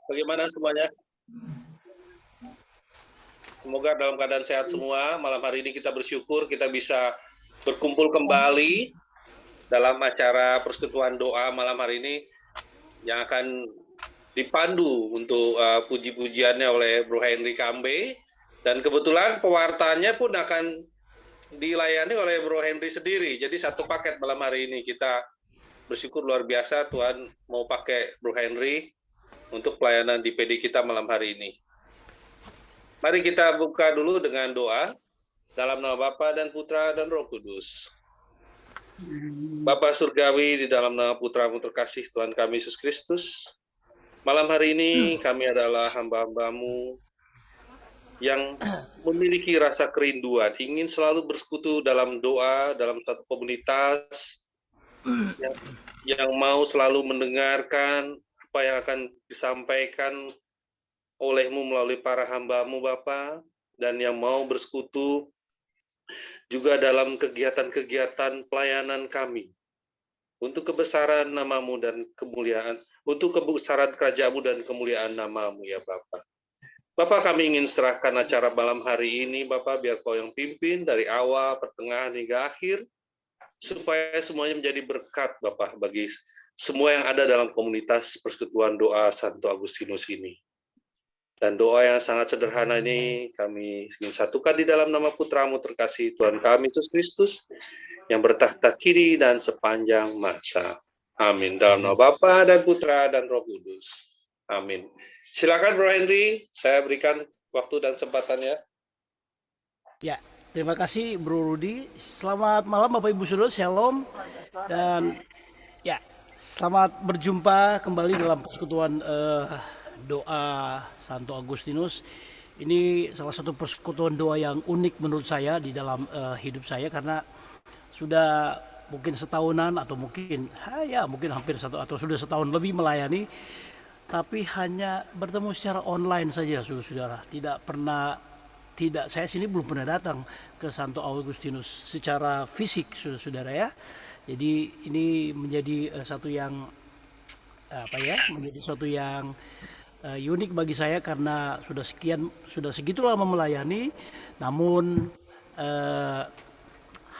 Bagaimana semuanya? Semoga dalam keadaan sehat semua. Malam hari ini kita bersyukur kita bisa berkumpul kembali dalam acara persekutuan doa malam hari ini yang akan dipandu untuk puji-pujiannya oleh Bro Henry Kambe, dan kebetulan pewartanya pun akan dilayani oleh Bro Henry sendiri. Jadi satu paket malam hari ini. Kita bersyukur luar biasa Tuhan mau pakai Bro Henry untuk pelayanan di PD kita malam hari ini. Mari kita buka dulu dengan doa dalam nama Bapa dan Putra dan Roh Kudus. Bapa Surgawi, di dalam nama Putra-Mu terkasih Tuhan kami Yesus Kristus, malam hari ini kami adalah hamba-hamba-Mu yang memiliki rasa kerinduan, ingin selalu bersekutu dalam doa, dalam satu komunitas yang mau selalu mendengarkan apa yang akan disampaikan oleh-Mu melalui para hamba-Mu Bapa, dan yang mau bersekutu juga dalam kegiatan-kegiatan pelayanan kami untuk kebesaran nama-Mu dan kemuliaan, untuk kebesaran kerajaan-Mu dan kemuliaan nama-Mu ya Bapa. Bapa, kami ingin serahkan acara malam hari ini Bapa, biar Kau yang pimpin dari awal, pertengahan hingga akhir, supaya semuanya menjadi berkat Bapa bagi semua yang ada dalam komunitas persekutuan doa Santo Agustinus ini. Dan doa yang sangat sederhana ini kami ingin satukan di dalam nama Putra-Mu terkasih Tuhan kami Yesus Kristus yang bertahta kiri dan sepanjang masa. Amin. Dalam nama Bapa dan Putra dan Roh Kudus. Amin. Silakan Bro Henry, saya berikan waktu dan kesempatannya. Ya, terima kasih Bro Rudi. Selamat malam Bapak Ibu Saudara, Shalom. Dan ya, selamat berjumpa kembali dalam persekutuan doa Santo Agustinus. Ini salah satu persekutuan doa yang unik menurut saya di dalam hidup saya, karena sudah mungkin setahunan atau mungkin mungkin hampir satu atau sudah setahun lebih melayani, tapi hanya bertemu secara online saja, saudara-saudara. Saya sini belum pernah datang ke Santo Agustinus secara fisik, saudara-saudara ya. Jadi ini menjadi satu yang menjadi suatu yang unik bagi saya, karena sudah segitu lama melayani, namun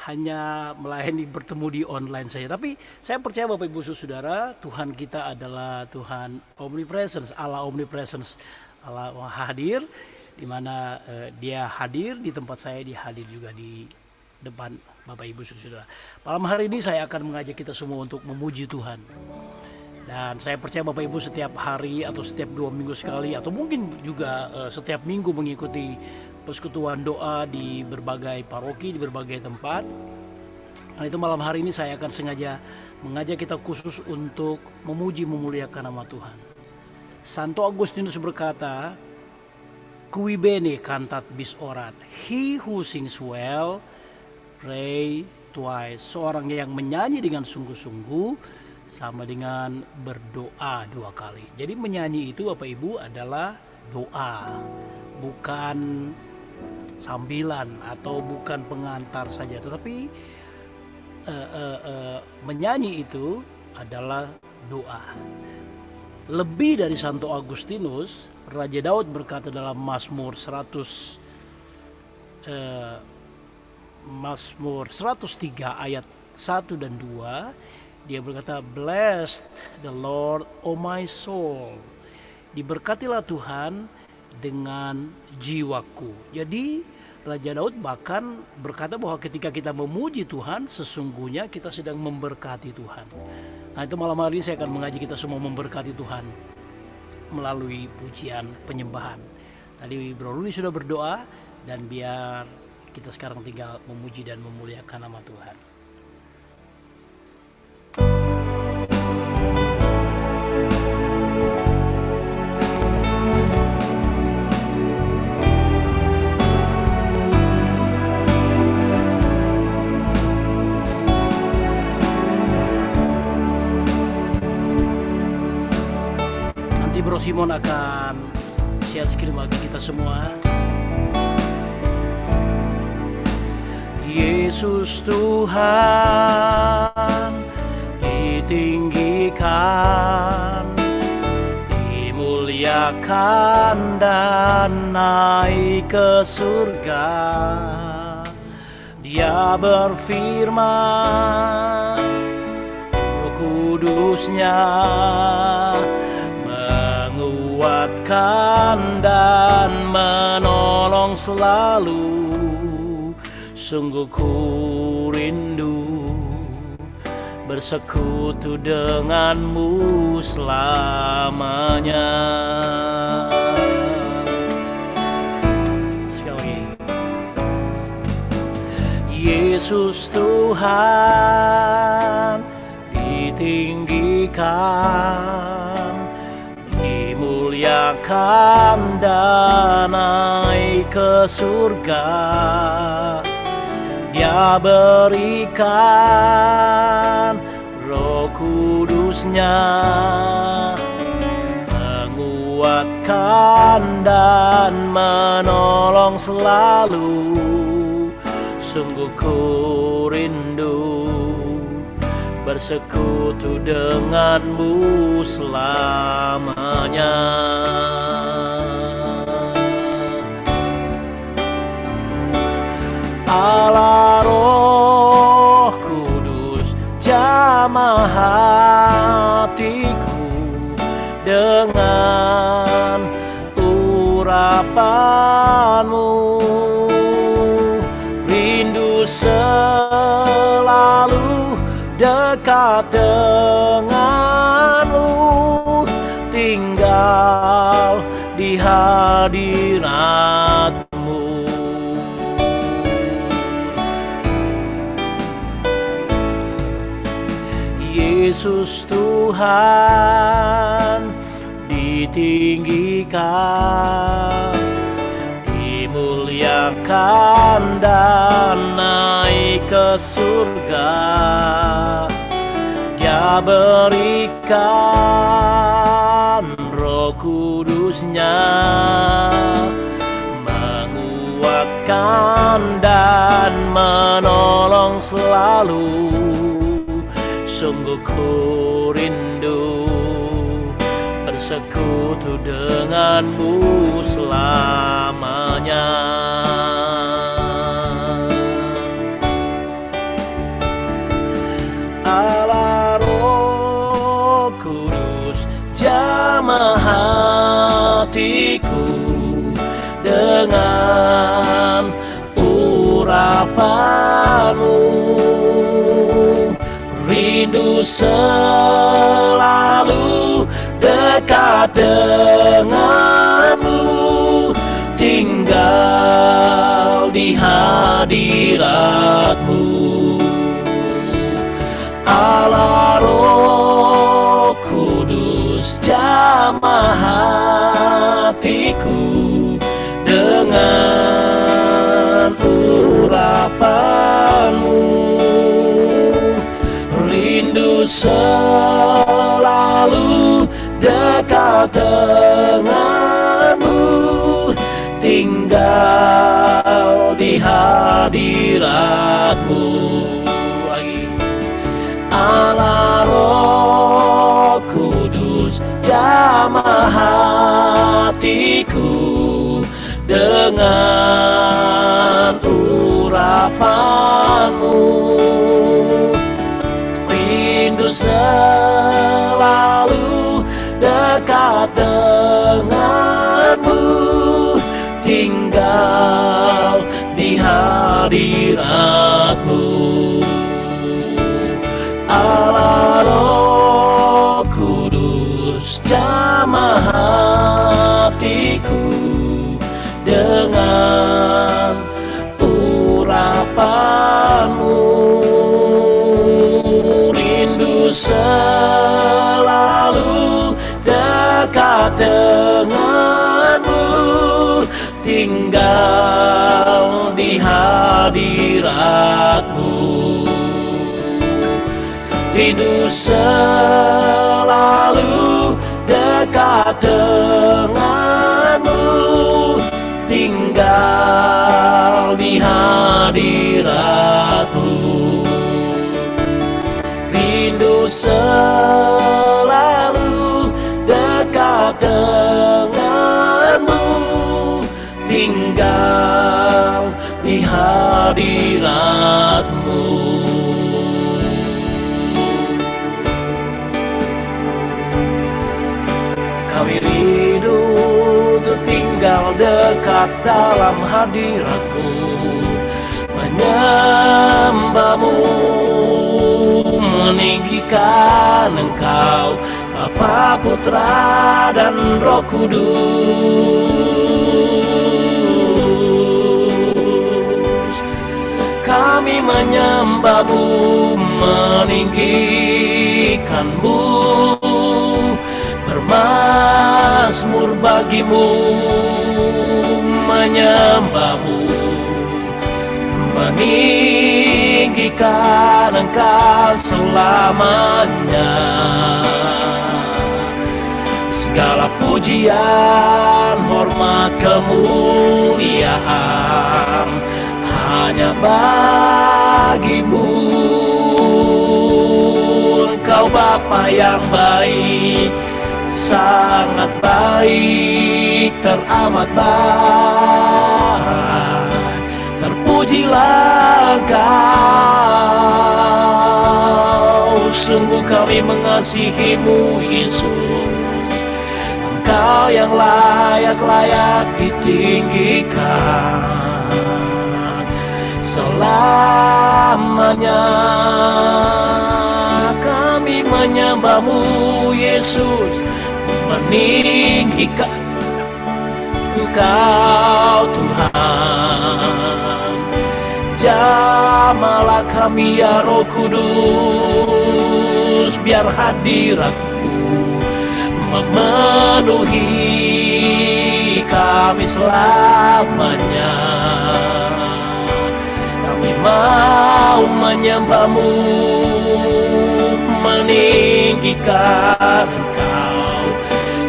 hanya melayani bertemu di online saja. Tapi saya percaya Bapak Ibu Saudara, Tuhan kita adalah Tuhan omnipresence, Allah omnipresence, Allah hadir, di mana Dia hadir di tempat saya, Dia hadir juga di depan Bapak Ibu Saudara. Malam hari ini saya akan mengajak kita semua untuk memuji Tuhan. Dan saya percaya Bapak Ibu setiap hari atau setiap 2 minggu sekali, atau mungkin juga setiap minggu mengikuti persekutuan doa di berbagai paroki, di berbagai tempat. Nah, itu malam hari ini saya akan sengaja mengajak kita khusus untuk memuji memuliakan nama Tuhan. Santo Agustinus berkata, "Cui bene cantat bis orat, he who sings well, pray twice." Seorang yang menyanyi dengan sungguh-sungguh sama dengan berdoa 2 kali. Jadi menyanyi itu Bapak Ibu adalah doa, bukan sambilan atau bukan pengantar saja, tetapi menyanyi itu adalah doa. Lebih dari Santo Agustinus, Raja Daud berkata dalam Mazmur 103 ayat 1 dan 2, dia berkata, "Blessed the Lord, O my soul." Diberkatilah Tuhan dengan jiwaku. Jadi Raja Daud bahkan berkata bahwa ketika kita memuji Tuhan, sesungguhnya kita sedang memberkati Tuhan. Nah, itu malam hari ini saya akan mengajak kita semua memberkati Tuhan melalui pujian penyembahan. Tadi Bro Rudi sudah berdoa, dan biar kita sekarang tinggal memuji dan memuliakan nama Tuhan. Nanti Bro Simon akan share screen bagi kita semua. Yesus Tuhan ditinggikan, dimuliakan dimuliakan dan naik ke surga. Dia berfirman, Roh Kudusnya menguatkan dan menolong selalu. Sungguh ku rindu bersekutu denganmu selamanya. Sekali lagi. Yesus Tuhan ditinggikan, dimuliakan dan naik ke surga. Dia berikan Roh Kudusnya, menguatkan dan menolong selalu. Sungguh ku rindu bersekutu denganmu selamanya. Allah Roh Kudus jamah hatiku dengan urapanmu. Rindu selalu dekat denganmu, tinggal di hadiratmu. Yesus Tuhan ditinggikan, dimuliakan dan naik ke surga. Dia berikan Roh Kudusnya, menguatkan dan menolong selalu. Sungguh ku rindu bersekutu denganmu selamanya. Allah Roh Kudus jamah hatiku dengan urapanmu. Rindu selalu dekat denganmu, tinggal di hadiratmu. Allah Roh Kudus jamah hatiku dengan urapanmu. Rindu selalu dekat denganmu, tinggal di hadiratmu. Allah Roh Kudus jamah hatiku dengan urapanmu. Rindu selalu dekat denganmu, tinggal di hadiratmu. Allah Roh Kudus jamah hatiku dengan urapanmu. Rindu selalu dekat denganmu, tinggal di hadiratmu. Rindu selalu dekat denganmu, tinggal di hadiratmu. Rindu selalu dekat denganmu, tinggal di hadirat-Mu. Kami rindu untuk tinggal dekat dalam hadirat-Mu, menyembah-Mu, meninggikan Engkau, Bapa, Putra, dan Roh Kudus. Kami menyembah-Mu, meninggikan-Mu, bermazmur bagi-Mu, menyembah-Mu, meninggikan Engkau selamanya. Segala pujian, hormat, kemuliaan hanya bagi-Mu. Engkau Bapa yang baik, sangat baik, teramat baik. Terpujilah Engkau, sungguh kami mengasihi-Mu Yesus. Engkau yang layak ditinggikan selamanya. Kami menyembah-Mu Yesus, meninggikan Engkau Tuhan. Jamahlah kami ya Roh Kudus, biar hadirat-Mu memenuhi kami selamanya. Kami mau menyembah-Mu, meninggikan Engkau.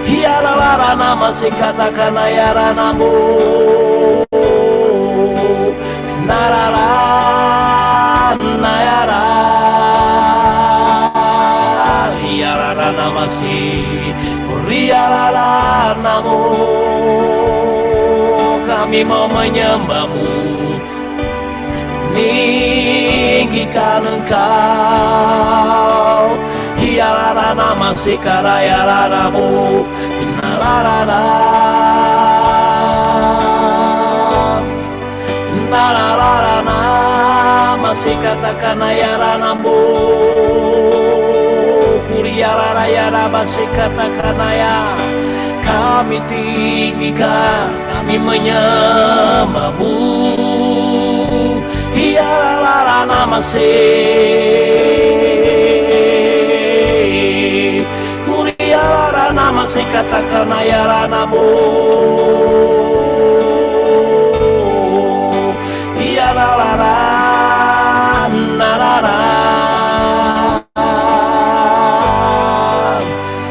Hiaralara nama si katakan ayaranamu, narara nayara, hiarara nama si riarara namu. Kami mau menyembah-Mu, meninggikan Engkau. Hiarara nama si karayaranamu, narara nararana masih katakan ayaranamu, kuriarara yara masih katakan ayah. Kami tinggikan, kami menyembah-Mu. Hiarara masih kuriarara masih katakan ayaranamu.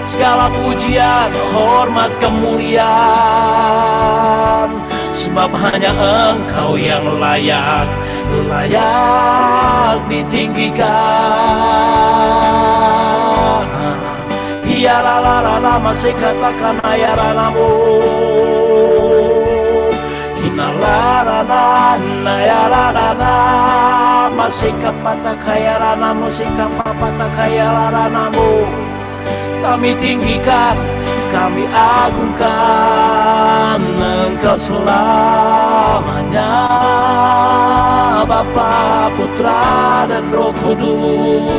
Segala pujian, hormat, kemuliaan, sebab hanya Engkau yang layak ditinggikan. Hiarara masih katakan ayaranamu, inalarana nayarana masih kapata kayaranamu, sikapapata kayaranamu. Kami tinggikan, kami agungkan Engkau selamanya, Bapa, Putra, dan Roh Kudus.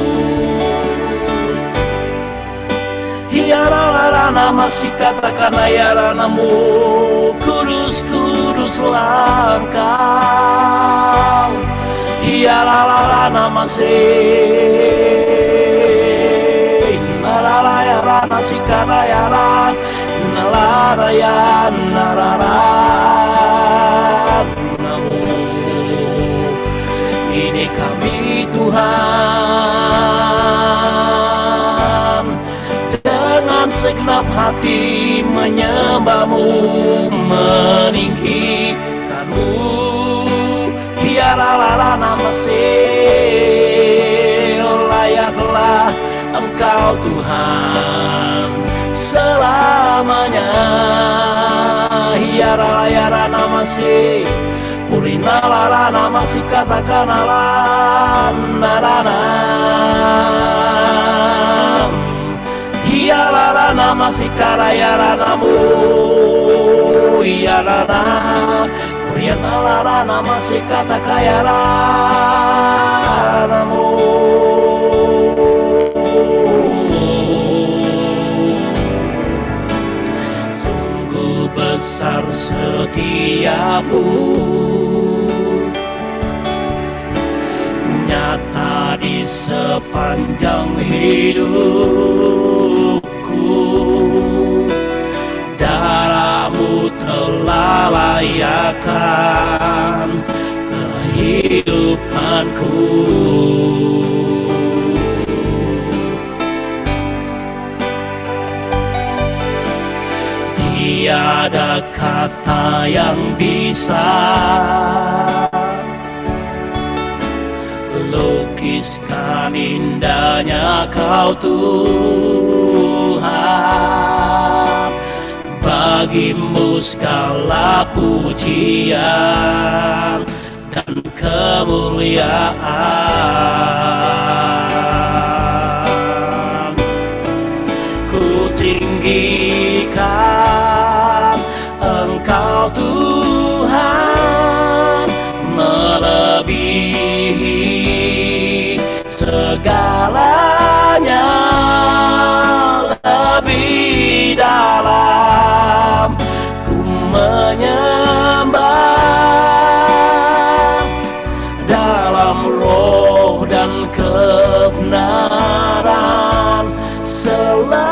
Hiararana masih katakan ayaranamu, kudus, kuduslah Engkau. Hiararana masih nararayarana sikarayaran, nararayan nararan namu. Ini kami Tuhan, dengan segenap hati menyembah-Mu, meninggikan-Mu. Hiararana masih layaklah Engkau Tuhan selamanya. Hiararayarana namase Purina lara namasi katakanalan narana Iya lara namasi karayara namu Iya lara Purina lara namasi katakayara namu Sungguh besar setiamu nyata di sepanjang hidupku darahmu telah layakkan kehidupanku tiada kata yang bisa lukiskan indahnya Kau Tuhan bagimu segala pujian dan kemuliaan ku tinggikan Engkau Tuhan melebihi segalanya lebih dalam ku menyembah dalam roh dan kebenaran selamanya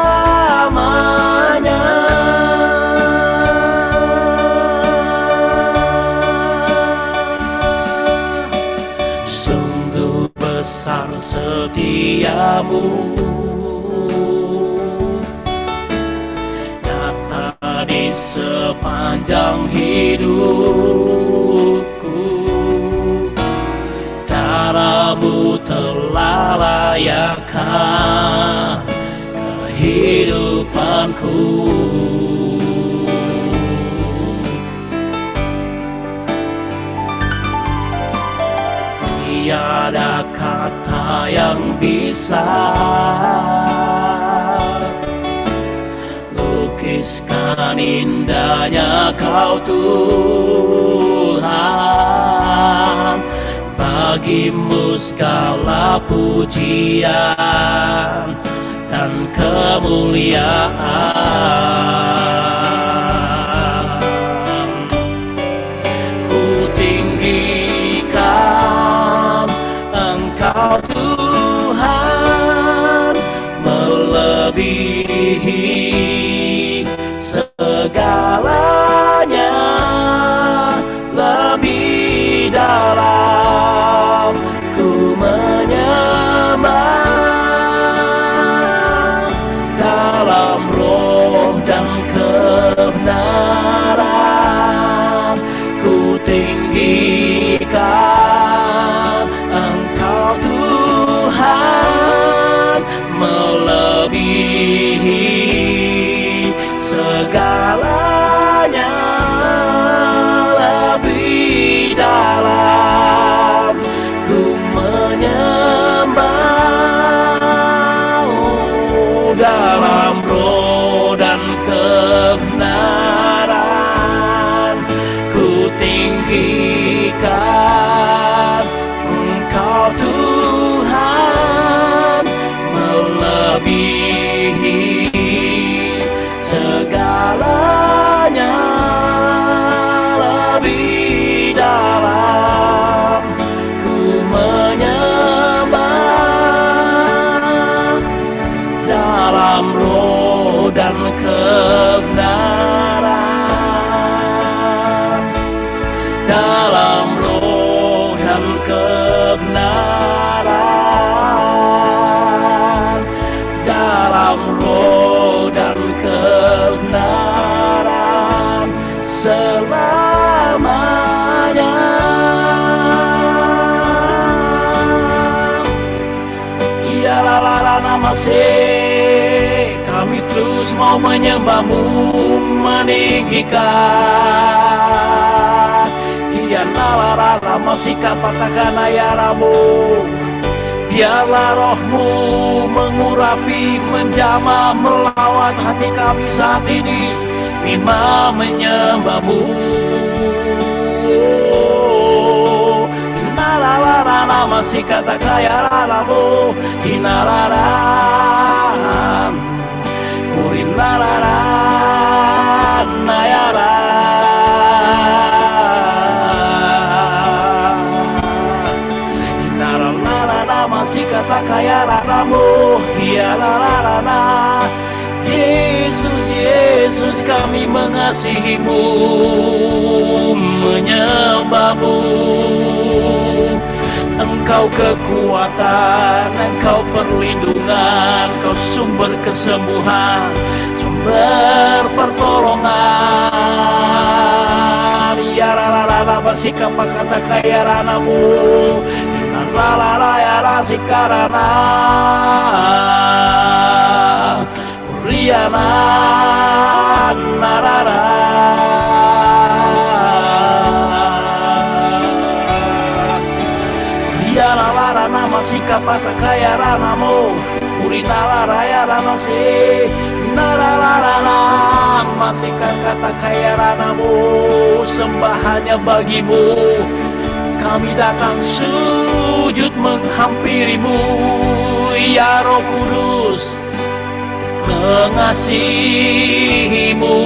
sungguh besar setiamu nyata di sepanjang hidupku darahmu telah layakkan kehidupanku tiada kata yang bisa lukiskan indahnya Kau Tuhan bagimu segala pujian dan kemuliaan ku tinggikan Engkau Tuhan melebihi segalanya lebih dalam ku menyembah dalam roh dan kebenaran ku tinggikan Engkau Tuhan melebihi segalanya lebih dalam ku menyembah dalam roh dan kebenaran ku tinggikan Engkau Tuhan melebihi segalanya lebih dalam ku menyembah dalam roh dan kebenaran dalam roh dan kebenaran dalam roh dan kebenaran selamanya ya la la la namase kami terus mau menyembahmu meninggikan la masih kapatakan ayaramu. Biarlah rohmu mengurapi, menjamah, melawat hati kami saat ini. Mima menyembahmu. Inalarana masih kata kaya ralamu. Inalaran Kurinalaran Nayara. Masih kata kaya ranamu, ya la. Yesus, Yesus, kami mengasihimu, menyembahmu. Engkau kekuatan, Engkau perlindungan, Engkau sumber kesembuhan, sumber pertolongan. Ya la masih kata kaya ranamu. La sikarana Riana narara. Riana larana masih kapata kaya ranamu. Urinala raya rana se nararana masih kata kaya ranamu. Sembah hanya bagimu. Kami datang sujud menghampirimu, ya Roh Kudus, mengasihimu,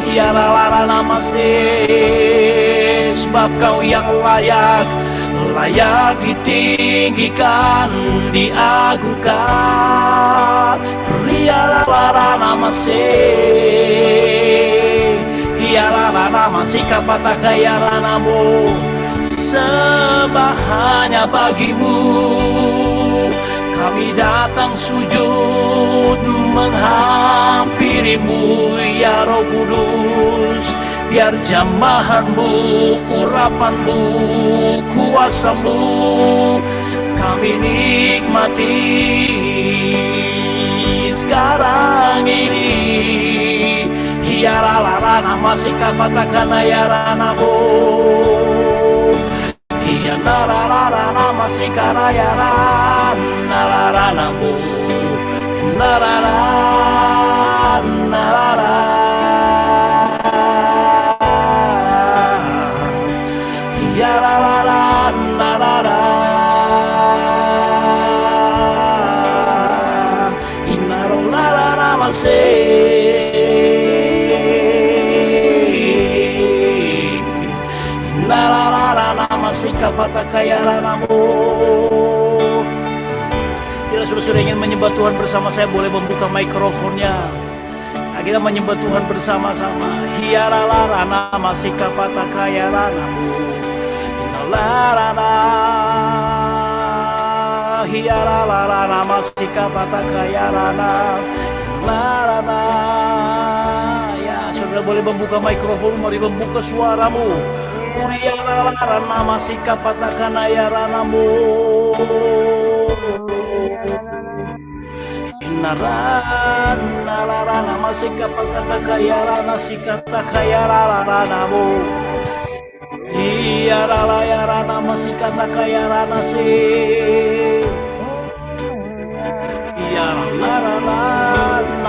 ya Larana masih, sebab Kau yang layak ditinggikan, diagungkan, ya Larana masih, ya Larana masih kapata kaya ranamu. Sembah hanya bagimu. Kami datang sujud menghampirimu, ya Roh Kudus. Biar jamahanmu, urapanmu, kuasamu kami nikmati sekarang ini. Hiara larana masih kapatakan ayaranamu. Iya nararana masih karayaran nararanamu. Nararan nararan. Iya nararan nararan. Inarong narana masih. Masih kapata kaya ranamu. Bila saudara ingin menyembah Tuhan bersama saya, boleh membuka mikrofonnya. Nah, kita menyembah Tuhan bersama-sama. Hiara larana masih kapata kaya ranamu. Larana hiara larana masih kapata kaya rana. Larana. Ya, saudara boleh membuka mikrofon, mari membuka suaramu. Uriana larana masih kapatakan ayaranamu. Inaran larana masih kapatakan ayarana sikata kayaranamu. Iya larana masih kata kayarana si. Iya larana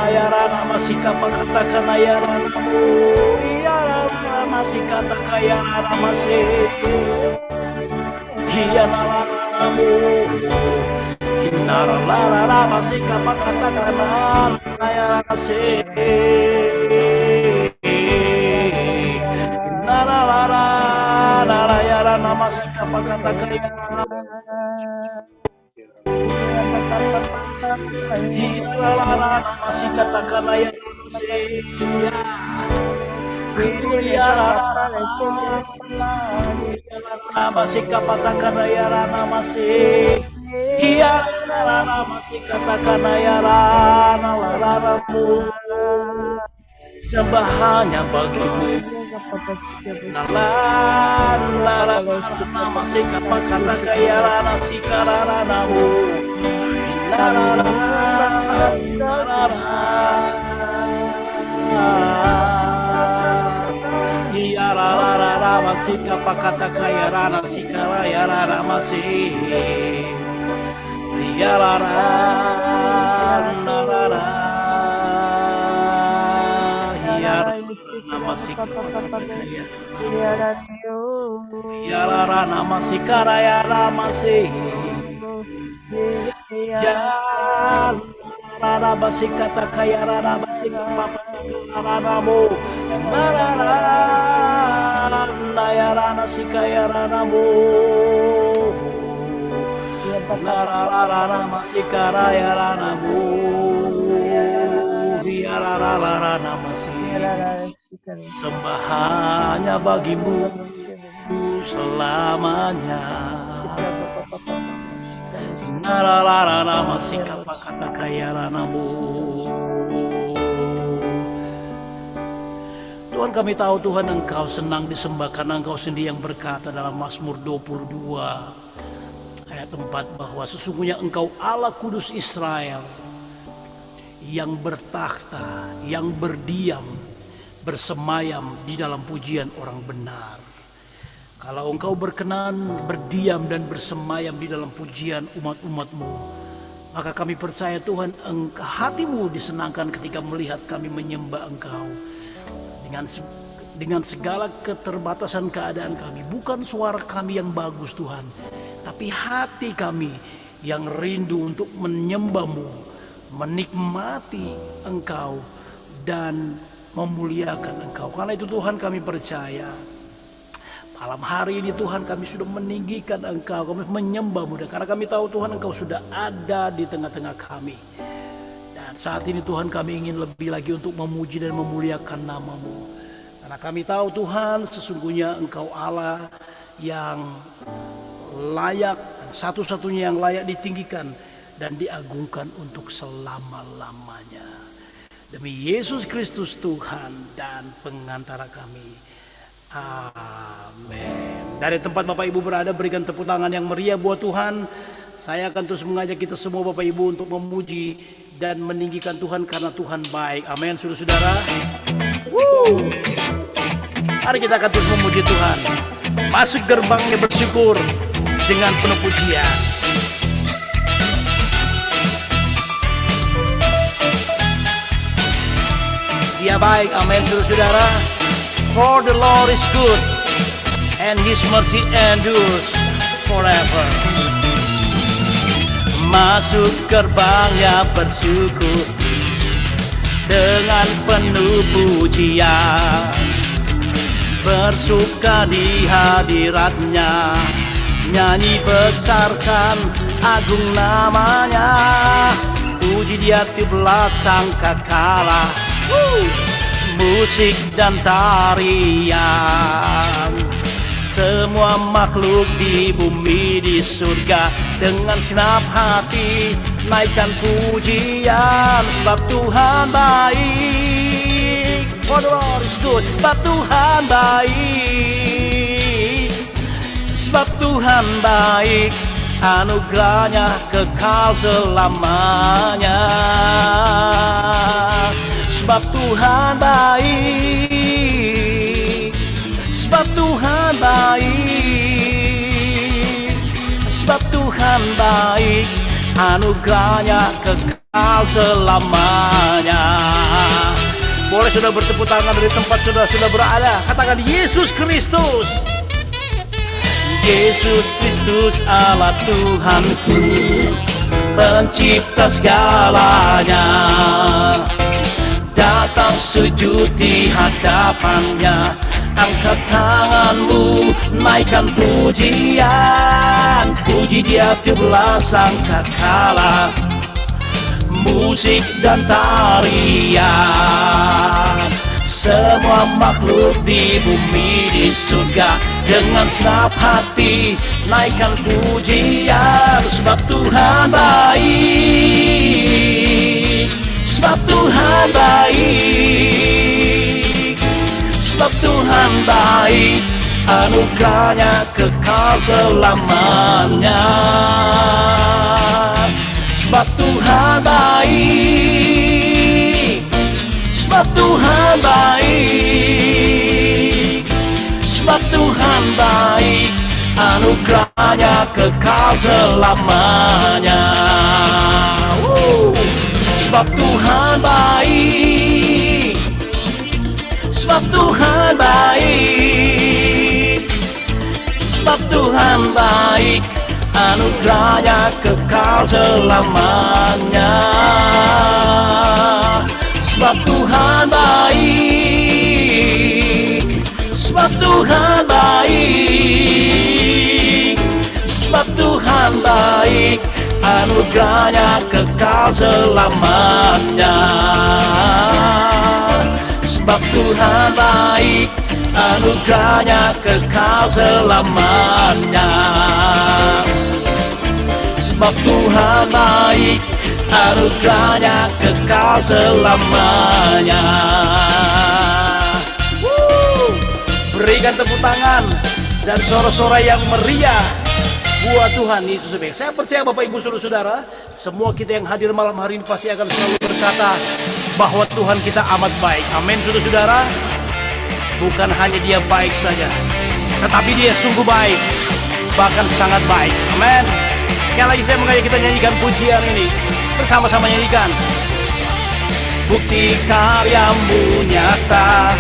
ayarana masih kapatakan ayaranamu. Masih kata kaya rana masih, iya nalanamu, inalarara masih kata kaya masih, inalarara nalayarana masih kata kaya, inalarara masih kata kaya masih. Masih kapatakan ayarana masih. Iya larana masih katakan ayarana laranamu. Sembah hanya bagimu. Larana masih kapatakan ayarana sikaranamu. Larana Iya rara masika pakata kaya rana sikara ya rana masih ya rana rana ya rana masika kaya ya rana masikara ya rana masih ya rana masikata kaya rana masika pakata rana mo marana ya rana sikaya rana mo rana masikara ya rana mo ya rana masih sembah hanya bagimu selamanya. Narararara masika pakata kaya ranamu. Tuhan, kami tahu Tuhan Engkau senang disembah karena Engkau sendiri yang berkata dalam Mazmur 22 ayat 4 bahwa sesungguhnya Engkau Allah Kudus Israel yang bertakhta, yang berdiam, bersemayam di dalam pujian orang benar. Kalau Engkau berkenan berdiam dan bersemayam di dalam pujian umat-umat-Mu, maka kami percaya Tuhan, hati-Mu disenangkan ketika melihat kami menyembah Engkau. Dengan segala keterbatasan keadaan kami, bukan suara kami yang bagus Tuhan, tapi hati kami yang rindu untuk menyembah-Mu, menikmati Engkau dan memuliakan Engkau. Karena itu Tuhan, kami percaya malam hari ini Tuhan kami sudah meninggikan Engkau, kami menyembah-Mu, dan karena kami tahu Tuhan Engkau sudah ada di tengah-tengah kami. Dan saat ini Tuhan kami ingin lebih lagi untuk memuji dan memuliakan nama-Mu. Karena kami tahu Tuhan sesungguhnya Engkau Allah yang layak, satu-satunya yang layak ditinggikan dan diagungkan untuk selama-lamanya. Demi Yesus Kristus Tuhan dan pengantara kami. Amin. Dari tempat Bapak Ibu berada, berikan tepuk tangan yang meriah buat Tuhan. Saya akan terus mengajak kita semua Bapak Ibu untuk memuji dan meninggikan Tuhan karena Tuhan baik. Amin, saudara-saudara. Mari kita akan terus memuji Tuhan. Masuk gerbangnya bersyukur dengan penuh pujian. Dia baik, amin, saudara-saudara. For the Lord is good, and His mercy endures forever. Masuk gerbangnya bersyukur dengan penuh pujian, bersuka di hadiratnya, nyanyi besarkan agung namanya, puji Dia tiuplah sangkakala. Musik dan tarian, semua makhluk di bumi di surga dengan senap hati naikkan pujian, sebab Tuhan baik. For the Lord is good, sebab Tuhan baik. Sebab Tuhan baik, anugerahnya kekal selamanya. Sebab Tuhan baik, sebab Tuhan baik, sebab Tuhan baik, anugerahnya kekal selamanya. Boleh sudah bertepuk tangan dari tempat sudah berada. Katakan Yesus Kristus. Yesus Kristus Allah Tuhanku, pencipta segalanya. Datang sujud di hadapannya, angkat tanganmu, naikkan pujian, puji Dia tiuplah sangkakala, musik dan tarian, semua makhluk di bumi di surga dengan senap hati naikkan pujian, sebab Tuhan baik. Sebab Tuhan baik, sebab Tuhan baik, anugerahnya kekal selamanya. Sebab Tuhan baik, sebab Tuhan baik, sebab Tuhan baik, anugerahnya kekal selamanya. Sebab Tuhan baik, sebab Tuhan baik, sebab Tuhan baik, anugerahnya kekal selamanya. Sebab Tuhan baik, sebab Tuhan baik, sebab Tuhan baik, anugerahnya kekal selamanya. Sebab Tuhan baik, anugerahnya kekal selamanya. Sebab Tuhan baik, anugerahnya kekal selamanya. Berikan tepuk tangan dan sorak-sorai yang meriah buat Tuhan Yesus baik. Saya percaya Bapak Ibu Saudara, semua kita yang hadir malam hari ini pasti akan selalu berkata bahwa Tuhan kita amat baik. Amin saudara-saudara. Bukan hanya Dia baik saja, tetapi Dia sungguh baik, bahkan sangat baik. Amin. Sekali lagi saya mengajak kita nyanyikan pujian ini. Bersama-sama nyanyikan. Bukti karyamu nyata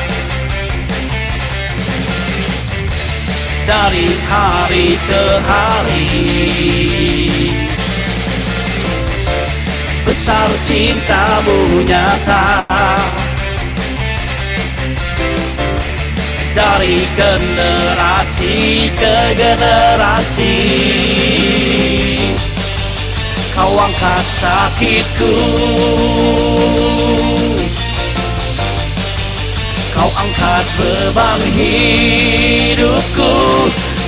dari hari ke hari, besar cintamu nyata dari generasi ke generasi. Kau angkat sakitku, Kau angkat beban hidupku.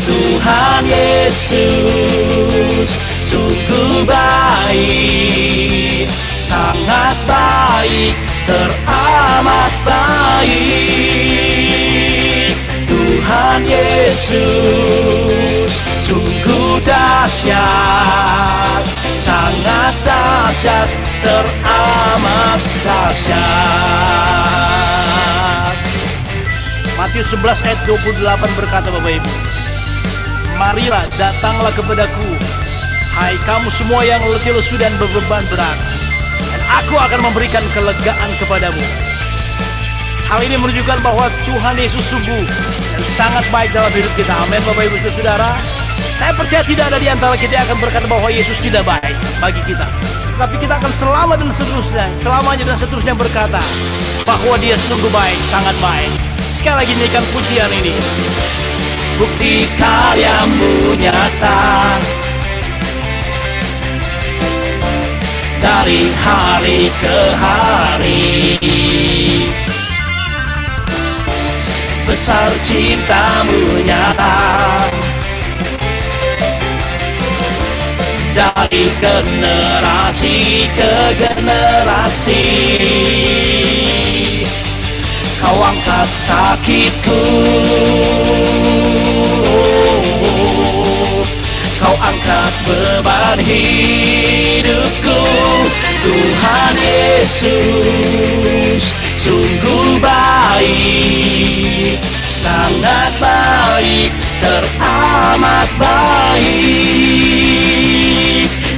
Tuhan Yesus sungguh baik, sangat baik, teramat baik. Tuhan Yesus sungguh dahsyat, sangat dahsyat, teramat dahsyat. Matius 11 ayat 28 berkata Bapak Ibu, marilah datanglah kepadaku, hai kamu semua yang letih lesu dan beban berat, dan aku akan memberikan kelegaan kepadamu. Hal ini menunjukkan bahwa Tuhan Yesus sungguh dan sangat baik dalam hidup kita. Amin Bapak Ibu Saudara. Saya percaya tidak ada di antara kita yang akan berkata bahwa Yesus tidak baik bagi kita. Tapi kita akan selamanya dan seterusnya berkata bahwa Dia sungguh baik, sangat baik. Sekali lagi nyanyikan pujian ini. Bukti karyamu nyata dari hari ke hari, besar cintamu nyata dari generasi ke generasi. Kau angkat sakitku, Kau angkat beban hidupku. Tuhan Yesus sungguh baik, sangat baik, teramat baik.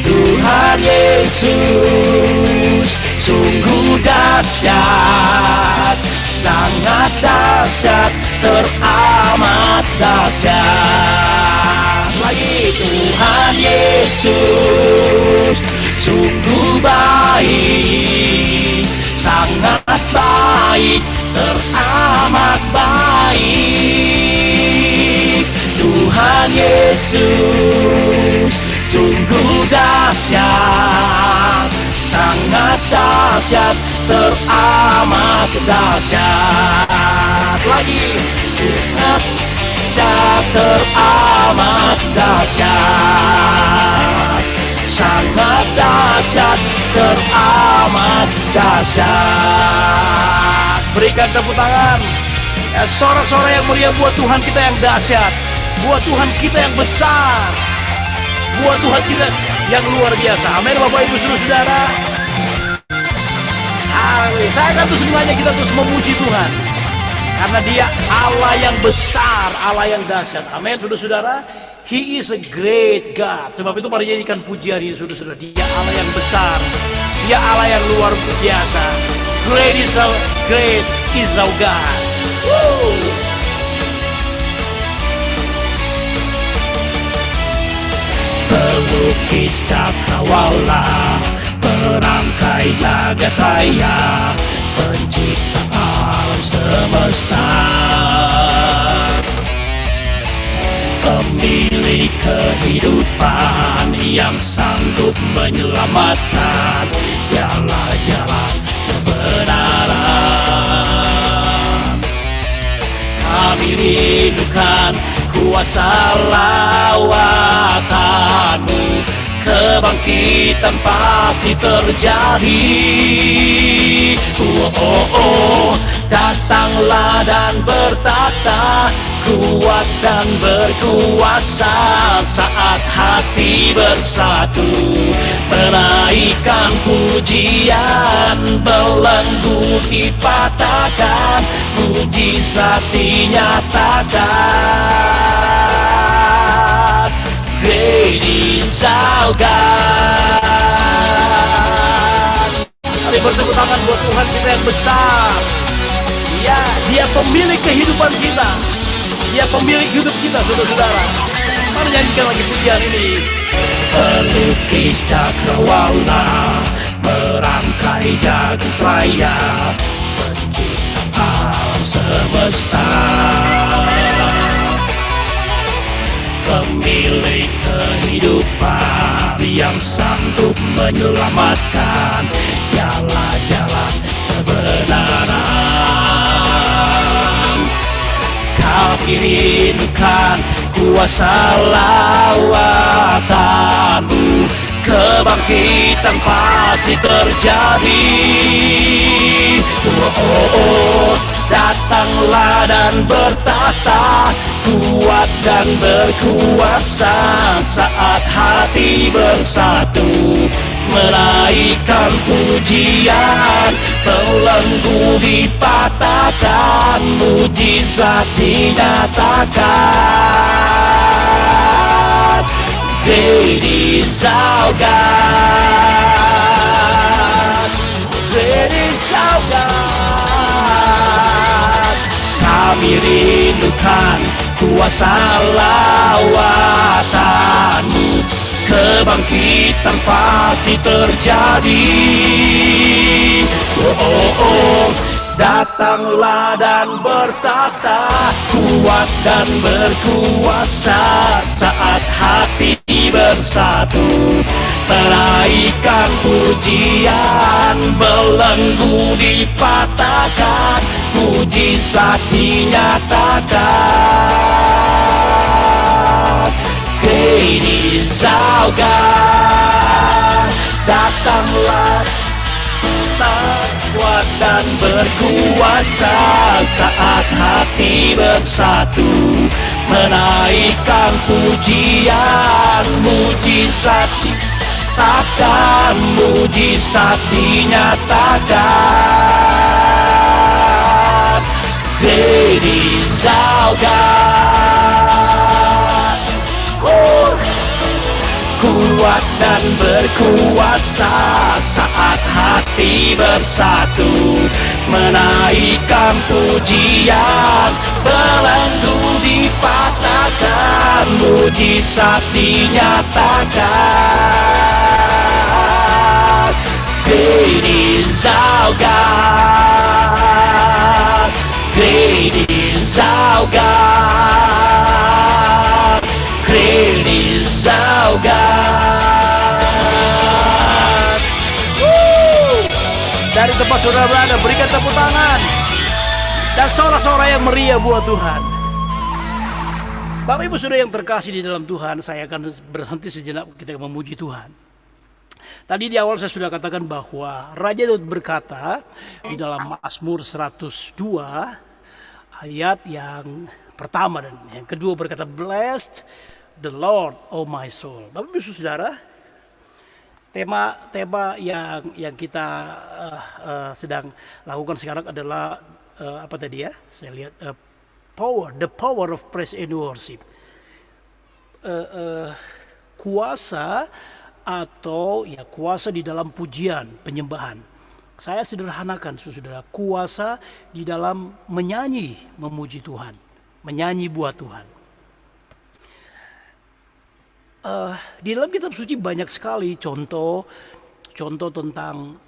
Tuhan Yesus sungguh dahsyat, sangat dahsyat, teramat dahsyat. Lagi Tuhan Yesus sungguh baik, sangat baik, teramat baik. Tuhan Yesus sungguh dahsyat, sangat dahsyat, teramat dahsyat. Lagi Tuhan dahsyat, teramat dahsyat, sangat dahsyat, teramat dahsyat. Berikan tepuk tangan, sorak-sorai yang mulia buat Tuhan kita yang dahsyat, buat Tuhan kita yang besar, buat Tuhan kita yang luar biasa. Amin Bapak Ibu Saudara. Saya akan terus mengajak kita terus memuji Tuhan, Karena dia Allah yang besar, Allah yang dahsyat. Amin, saudara-saudara. He is a great God. Sebab itu mari nyanyikan pujian ini, saudara-saudara. Dia Allah yang besar. Dia Allah yang luar biasa. Great is our God. Woo! Pelukis cakrawala, perangkai jagat raya, pencipta alam semesta, pemilik kehidupan yang sanggup menyelamatkan, dialah jalan kebenaran. Kami rindukan kuasa lawatanmu, kebangkitan pasti terjadi. Datanglah dan bertata, kuat dan berkuasa, saat hati bersatu, menaikkan pujian, belenggu dipatahkan, mujizat dinyatakan. Great is our God. Mari bertepuk tangan buat Tuhan kita yang besar. Ya, Dia pemilik kehidupan kita. Dia pemilik hidup kita, saudara-saudara. Mari nyanyikan lagi pujian ini. Pelukis cakrawala, merangkai jagat raya, pencipta alam semesta, pemilik kehidupan yang sanggup menyelamatkan, dialah jalan kebenaran. Kami rindukan kuasa lawatanmu, kebangkitan pasti terjadi. Datanglah dan bertahta, kuat dan berkuasa, saat hati bersatu, menaikkan pujian, belenggu dipatahkan, mujizat dinyatakan. Great is our God. Great is our God. Kami rindukan kuasa lawatanmu, kebangkitan pasti terjadi. Datanglah dan bertata, kuat dan berkuasa, saat hati bersatu, menaikkan pujian, belenggu dipatahkan, mujizat dinyatakan. Great is our God. Datanglah kuat dan berkuasa, saat hati bersatu, menaikkan pujian, mujizat dinyatakan, mujizat dinyatakan. Great is our God. Kuat dan berkuasa, saat hati bersatu, menaikkan pujian, belenggu dipatahkan, mujizat dinyatakan. Great is our God. Great is our God. Great is our God. Dari tempat saudara berada, berikan tepuk tangan dan sorak-sorai yang meriah buat Tuhan. Bapak Ibu Saudara yang terkasih di dalam Tuhan, saya akan berhenti sejenak kita memuji Tuhan. Tadi di awal saya sudah katakan bahwa Raja Daud berkata di dalam Mazmur 102 ayat yang pertama dan yang kedua berkata, Blessed the Lord, oh my soul. Bapak Ibu Saudara, tema yang kita sedang lakukan sekarang adalah apa tadi ya? Saya lihat the power of praise and worship. Kuasa atau ya kuasa di dalam pujian, penyembahan. Saya sederhanakan, saudara, kuasa di dalam menyanyi, memuji Tuhan, menyanyi buat Tuhan. Di dalam kitab suci banyak sekali contoh tentang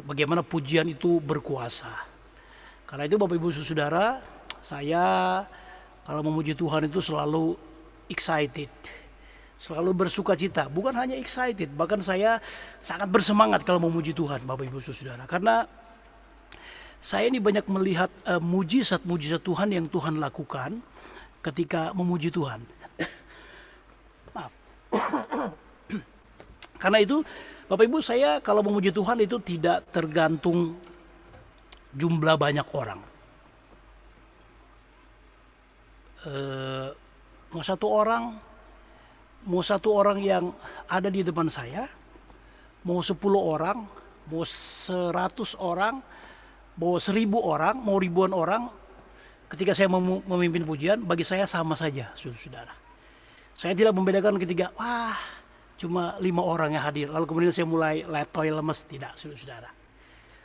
bagaimana pujian itu berkuasa. Karena itu Bapak Ibu Saudara, saya kalau memuji Tuhan itu selalu excited, selalu bersuka cita. Bukan hanya excited, bahkan saya sangat bersemangat kalau memuji Tuhan, Bapak Ibu Saudara. Karena saya ini banyak melihat mujizat-mujizat Tuhan yang Tuhan lakukan ketika memuji Tuhan. Maaf. Karena itu Bapak Ibu, saya kalau memuji Tuhan itu tidak tergantung jumlah banyak orang. Mau satu orang yang ada di depan saya, mau 10 orang, mau 100 orang, mau 1000 orang, mau ribuan orang, ketika saya memimpin pujian, bagi saya sama saja, saudara. Saya tidak membedakan ketika, cuma 5 orang yang hadir, lalu kemudian saya mulai letoy lemes, tidak, saudara.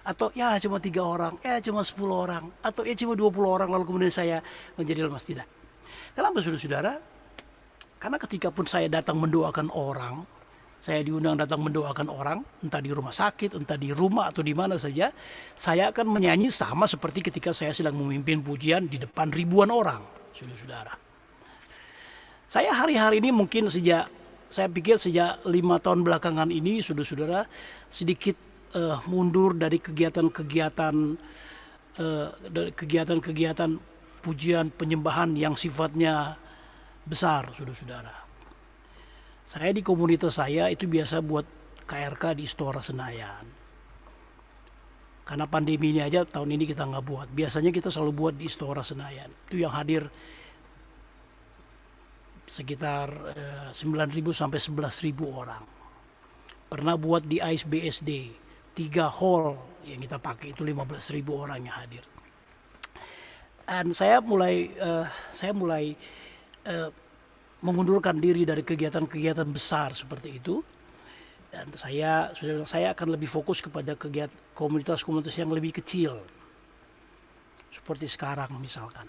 Atau ya cuma 3 orang, cuma 10 orang, atau cuma 20 orang, lalu kemudian saya menjadi lemes, tidak. Kenapa, saudara? Karena ketika pun saya datang mendoakan orang, saya diundang datang mendoakan orang, entah di rumah sakit, entah di rumah atau di mana saja, saya akan menyanyi sama seperti ketika saya sedang memimpin pujian di depan ribuan orang, saudara. Saya hari-hari ini mungkin saya pikir sejak 5 tahun belakangan ini, saudara, sedikit mundur dari kegiatan pujian penyembahan yang sifatnya besar, saudara. Saya di komunitas saya itu biasa buat KRK di Istora Senayan. Karena pandemi ini aja tahun ini kita nggak buat. Biasanya kita selalu buat di Istora Senayan. Itu yang hadir sekitar 9.000 sampai 11.000 orang. Pernah buat di ISBSD 3 hall yang kita pakai itu 15.000 orang yang hadir. Dan saya mulai mengundurkan diri dari kegiatan-kegiatan besar seperti itu, dan saya akan lebih fokus kepada kegiatan komunitas-komunitas yang lebih kecil seperti sekarang misalkan.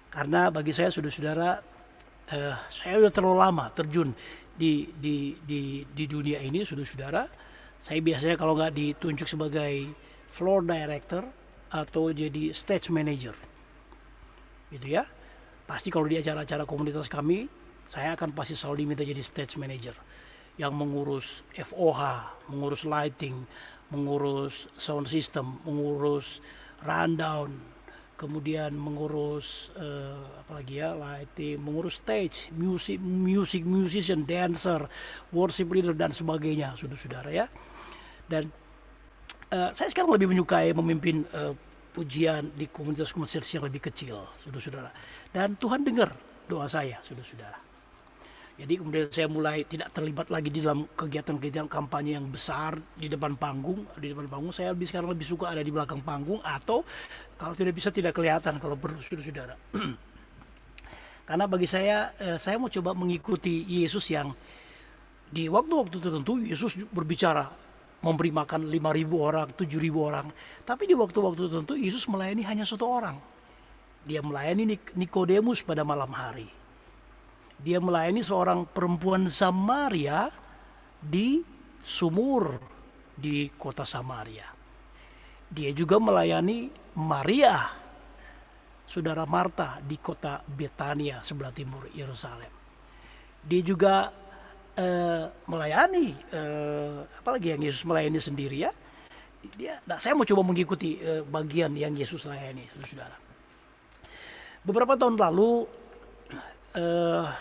Karena bagi saya, saudara, saya sudah terlalu lama terjun di dunia ini, saudara. Saya biasanya kalau nggak ditunjuk sebagai floor director atau jadi stage manager, gitu ya. Pasti kalau di acara-acara komunitas kami, saya akan pasti selalu diminta jadi stage manager yang mengurus FOH, mengurus lighting, mengurus sound system, mengurus rundown, kemudian mengurus lighting, mengurus stage, musician, dancer, worship leader dan sebagainya, saudara ya. Dan saya sekarang lebih menyukai memimpin pujian di komunitas-komunitas yang lebih kecil, saudara. Dan Tuhan dengar doa saya, saudara. Jadi kemudian saya mulai tidak terlibat lagi di dalam kegiatan-kegiatan kampanye yang besar di depan panggung. Di depan panggung saya sekarang lebih suka ada di belakang panggung, atau kalau tidak bisa tidak kelihatan kalau perlu, saudara. Karena bagi saya mau coba mengikuti Yesus yang di waktu-waktu tertentu Yesus berbicara memberi makan 5.000 orang, 7.000 orang. Tapi di waktu-waktu tertentu Yesus melayani hanya 1 orang. Dia melayani Nikodemus pada malam hari. Dia melayani seorang perempuan Samaria di sumur di kota Samaria. Dia juga melayani Maria, saudara Marta, di kota Betania sebelah timur Yerusalem. Dia juga melayani apalagi yang Yesus melayani sendiri ya. Saya mau coba mengikuti bagian yang Yesus layani, saudara. Beberapa tahun lalu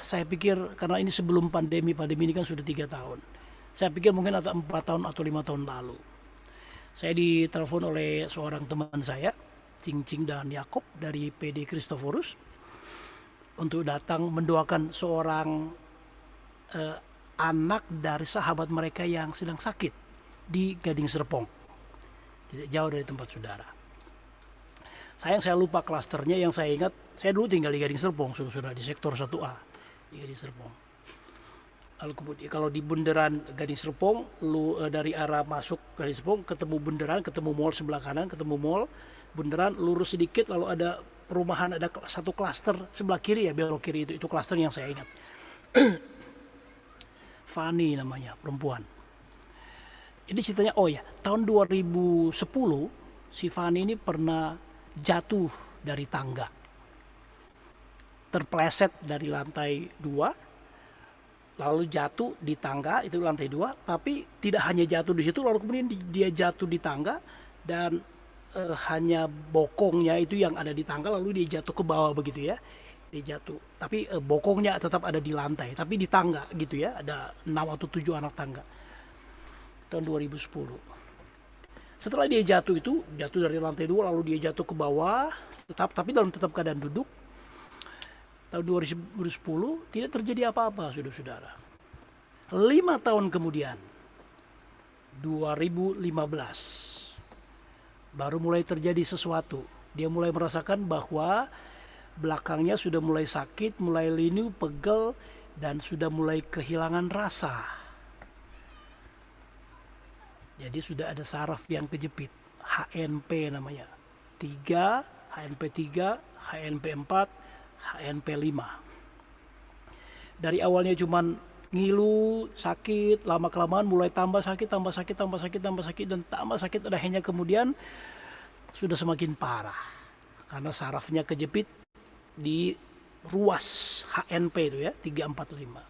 saya pikir, karena ini sebelum pandemi ini kan sudah 3 tahun. Saya pikir mungkin ada 4 tahun atau 5 tahun lalu. Saya ditelepon oleh seorang teman saya, Cing dan Yakob dari PD Kristoforus, untuk datang mendoakan seorang anak dari sahabat mereka yang sedang sakit di Gading Serpong, tidak jauh dari tempat saudara. Sayang saya lupa klasternya, yang saya ingat, saya dulu tinggal di Gading Serpong, saudara-saudara, di sektor 1A, di Gading Serpong. Lalu kemudian kalau di bundaran Gading Serpong, dari arah masuk Gading Serpong, ketemu bundaran, ketemu mall sebelah kanan, ketemu mall, bundaran lurus sedikit, lalu ada perumahan, ada satu klaster sebelah kiri ya, belok kiri, itu klaster yang saya ingat. Fani namanya, perempuan. Jadi ceritanya, oh ya, tahun 2010 si Fani ini pernah jatuh dari tangga, terpleset dari lantai 2, lalu jatuh di tangga itu lantai 2, tapi tidak hanya jatuh di situ, lalu kemudian dia jatuh di tangga dan hanya bokongnya itu yang ada di tangga, lalu dia jatuh ke bawah begitu ya, dia jatuh, tapi bokongnya tetap ada di lantai, tapi di tangga gitu ya, ada 6 atau 7 anak tangga. Tahun 2010. Setelah dia jatuh dari lantai 2, lalu dia jatuh ke bawah, tapi dalam tetap keadaan duduk. Tahun 2010 tidak terjadi apa-apa, saudara-saudara. 5 tahun kemudian, 2015, baru mulai terjadi sesuatu. Dia mulai merasakan bahwa belakangnya sudah mulai sakit, mulai linu, pegel, dan sudah mulai kehilangan rasa. Jadi sudah ada saraf yang kejepit, HNP namanya. 3, HNP 3, HNP 4, HNP 5. Dari awalnya cuman ngilu, sakit, lama-kelamaan mulai tambah sakit, dan tambah sakit, dan akhirnya kemudian sudah semakin parah. Karena sarafnya kejepit di ruas HNP itu ya, 3, 4, 5.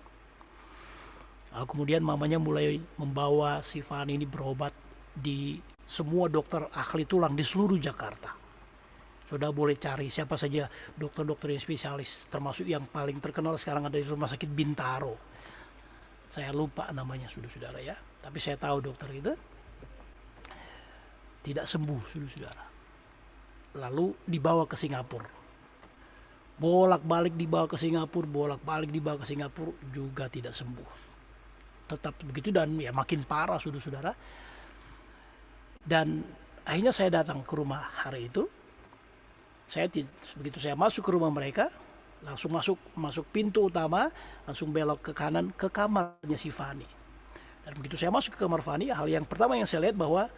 Lalu kemudian mamanya mulai membawa si Fani ini berobat di semua dokter ahli tulang di seluruh Jakarta. Sudah boleh cari siapa saja dokter-dokter yang spesialis, termasuk yang paling terkenal sekarang ada di Rumah Sakit Bintaro. Saya lupa namanya, saudara-saudara ya. Tapi saya tahu dokter itu tidak sembuh, saudara-saudara. Lalu dibawa ke Singapura. Bolak-balik dibawa ke Singapura, juga tidak sembuh. Tetap begitu dan ya makin parah, saudara-saudara. Dan akhirnya saya datang ke rumah hari itu. Begitu saya masuk ke rumah mereka, langsung masuk pintu utama, langsung belok ke kanan ke kamarnya si Fani. Dan begitu saya masuk ke kamar Fani, hal yang pertama yang saya lihat bahwa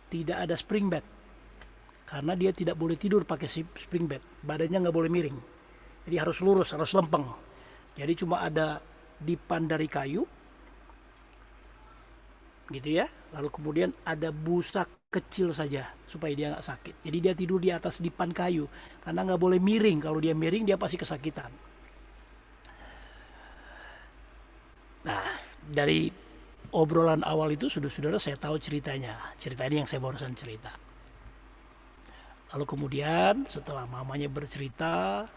tidak ada spring bed. Karena dia tidak boleh tidur pakai spring bed, badannya nggak boleh miring. Jadi harus lurus, harus lempeng. Jadi cuma ada dipan dari kayu, gitu ya. Lalu kemudian ada busa kecil saja supaya dia nggak sakit. Jadi dia tidur di atas dipan kayu karena nggak boleh miring. Kalau dia miring dia pasti kesakitan. Nah, dari obrolan awal itu saudara-saudara saya tahu ceritanya. Cerita ini yang saya barusan cerita. Lalu kemudian setelah mamanya bercerita,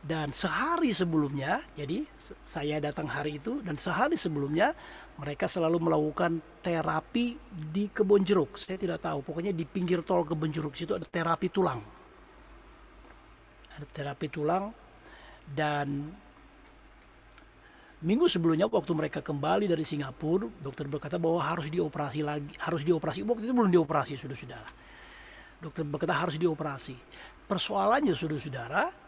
dan sehari sebelumnya, jadi saya datang hari itu, dan sehari sebelumnya mereka selalu melakukan terapi di Kebon Jeruk. Saya tidak tahu, pokoknya di pinggir tol Kebon Jeruk situ ada terapi tulang. Ada terapi tulang, dan minggu sebelumnya waktu mereka kembali dari Singapura, dokter berkata bahwa harus dioperasi lagi, Waktu itu belum dioperasi, saudara-saudara. Dokter berkata harus dioperasi. Persoalannya, saudara-saudara,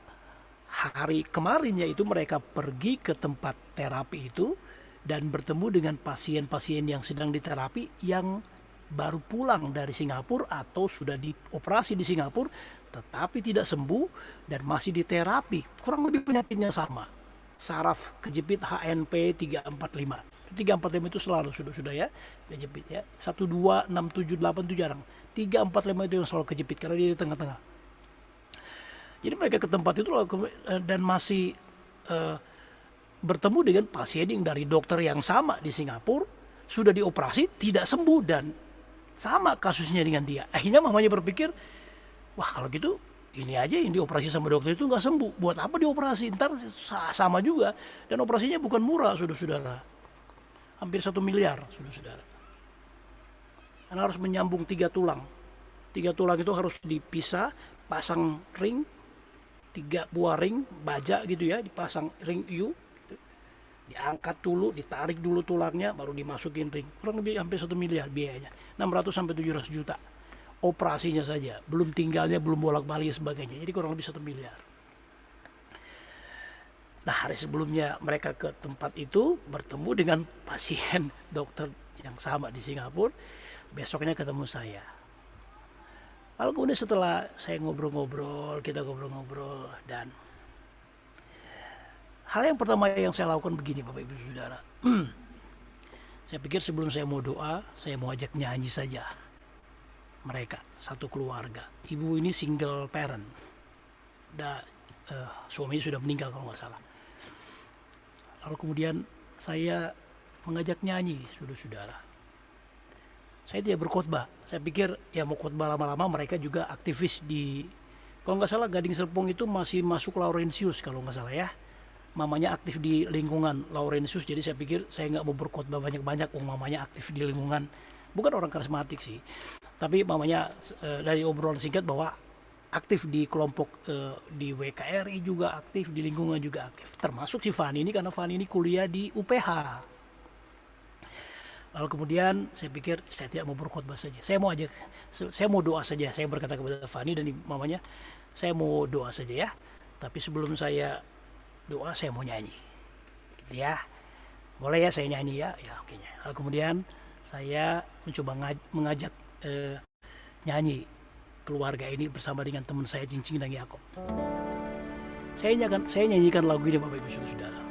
hari kemarinnya itu mereka pergi ke tempat terapi itu dan bertemu dengan pasien-pasien yang sedang diterapi yang baru pulang dari Singapura atau sudah dioperasi di Singapura tetapi tidak sembuh dan masih diterapi. Kurang lebih penyakitnya sama. Saraf kejepit HNP 345. 345 itu selalu sudah ya kejepit ya. 1, 2, 6, 7, 8 itu jarang. 345 itu yang selalu kejepit karena dia di tengah-tengah. Jadi mereka ke tempat itu dan masih bertemu dengan pasien yang dari dokter yang sama di Singapura, sudah dioperasi, tidak sembuh, dan sama kasusnya dengan dia. Akhirnya mamanya berpikir, wah kalau gitu ini aja yang dioperasi sama dokter itu nggak sembuh, buat apa dioperasi, ntar sama juga. Dan operasinya bukan murah, saudara-saudara, hampir 1 miliar, saudara-saudara. Karena harus menyambung 3 tulang. 3 tulang itu harus dipisah, pasang ring, 3 buah ring baja gitu ya, dipasang ring U, diangkat dulu, ditarik dulu tulangnya, baru dimasukin ring. Kurang lebih hampir 1 miliar biayanya, 600 sampai 700 juta. operasinya saja, belum tinggalnya, belum bolak-balik sebagainya. Jadi kurang lebih 1 miliar. Nah, hari sebelumnya mereka ke tempat itu bertemu dengan pasien dokter yang sama di Singapura. Besoknya ketemu saya. Lalu kemudian setelah saya ngobrol-ngobrol, kita ngobrol-ngobrol, dan hal yang pertama yang saya lakukan begini, Bapak Ibu Saudara. Saya pikir sebelum saya mau doa, saya mau ajak nyanyi saja. Mereka satu keluarga. Ibu ini single parent. Suaminya sudah meninggal kalau nggak salah. Lalu kemudian saya mengajak nyanyi, saudara-saudara. Saya tidak berkhotbah. Saya pikir ya mau khotbah lama-lama, mereka juga aktivis di, kalau nggak salah Gading Serpong itu masih masuk Laurentius kalau nggak salah ya. Mamanya aktif di lingkungan Laurentius, jadi saya pikir saya nggak mau berkhotbah banyak-banyak. Mamanya aktif di lingkungan, bukan orang karismatik sih, tapi mamanya dari obrolan singkat bahwa aktif di kelompok di WKRI juga aktif, di lingkungan juga aktif. Termasuk si Fani ini, karena Fani ini kuliah di UPH. Lalu kemudian saya pikir saya tidak mau berkhotbah saja. Saya mau doa saja. Saya berkata kepada Fani dan mamanya, saya mau doa saja ya. Tapi sebelum saya doa, saya mau nyanyi. Gitu ya. Boleh ya saya nyanyi ya? Ya oke. Lalu kemudian saya mencoba mengajak nyanyi keluarga ini bersama dengan teman saya Cincin dan Yakob. Saya nyanyikan lagu ini, Bapak Ibu Saudara.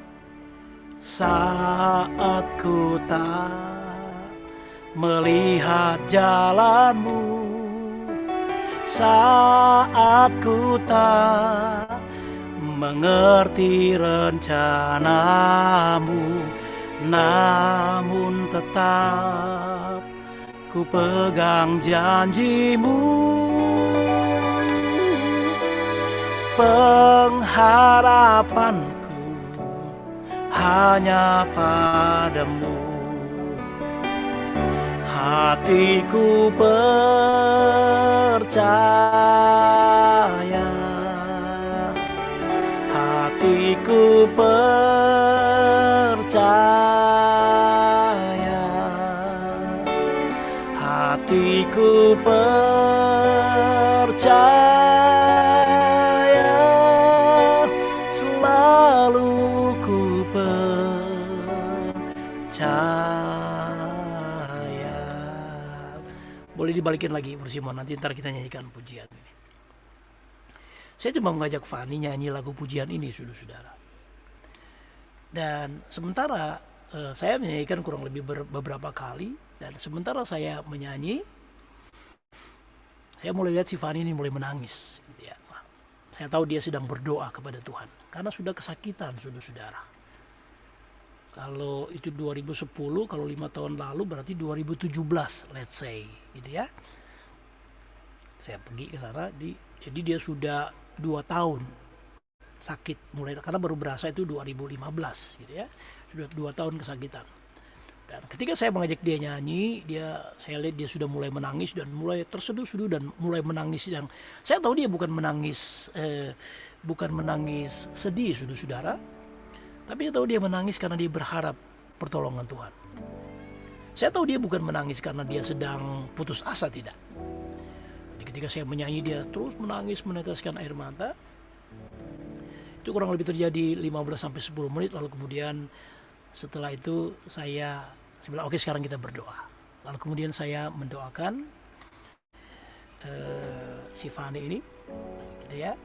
Saat ku tak melihat jalanmu, saat ku tak mengerti rencanamu, namun tetap ku pegang janjimu. Pengharapanku hanya padamu. Hatiku percaya, hatiku percaya, hatiku percaya, selalu ku percaya. Boleh dibalikin lagi Bro Simon, nanti ntar kita nyanyikan pujian ini. Saya cuma mengajak Fani nyanyi lagu pujian ini, saudara-saudara. Dan sementara saya menyanyikan kurang lebih beberapa kali, dan sementara saya menyanyi, saya mulai lihat si Fani ini mulai menangis. Gitu ya. Saya tahu dia sedang berdoa kepada Tuhan karena sudah kesakitan, saudara-saudara. Kalau itu 2010, kalau 5 tahun lalu berarti 2017, let's say, gitu ya. Saya pergi ke sana, jadi dia sudah 2 tahun sakit mulai, karena baru berasa itu 2015, gitu ya. Sudah 2 tahun kesakitan. Dan ketika saya mengajak dia nyanyi, saya lihat dia sudah mulai menangis dan mulai terseduh-seduh dan mulai menangis. Yang saya tahu dia bukan menangis sedih, saudara-saudara. Tapi saya tahu dia menangis karena dia berharap pertolongan Tuhan. Saya tahu dia bukan menangis karena dia sedang putus asa, tidak. Jadi ketika saya menyanyi, dia terus menangis, meneteskan air mata. Itu kurang lebih terjadi 15-10 menit. Lalu kemudian setelah itu saya bilang, oke, sekarang kita berdoa. Lalu kemudian saya mendoakan si Fani ini, gitu ya.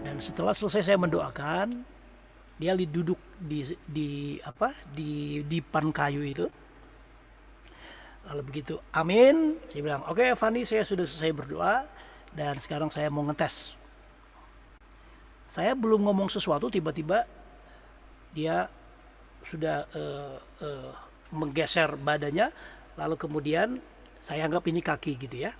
Dan setelah selesai saya mendoakan, dia duduk di dipan kayu itu. Lalu begitu, amin. Saya bilang, oke Fani, saya sudah selesai berdoa dan sekarang saya mau ngetes. Saya belum ngomong sesuatu, tiba-tiba dia sudah menggeser badannya. Lalu kemudian saya anggap ini kaki, gitu ya.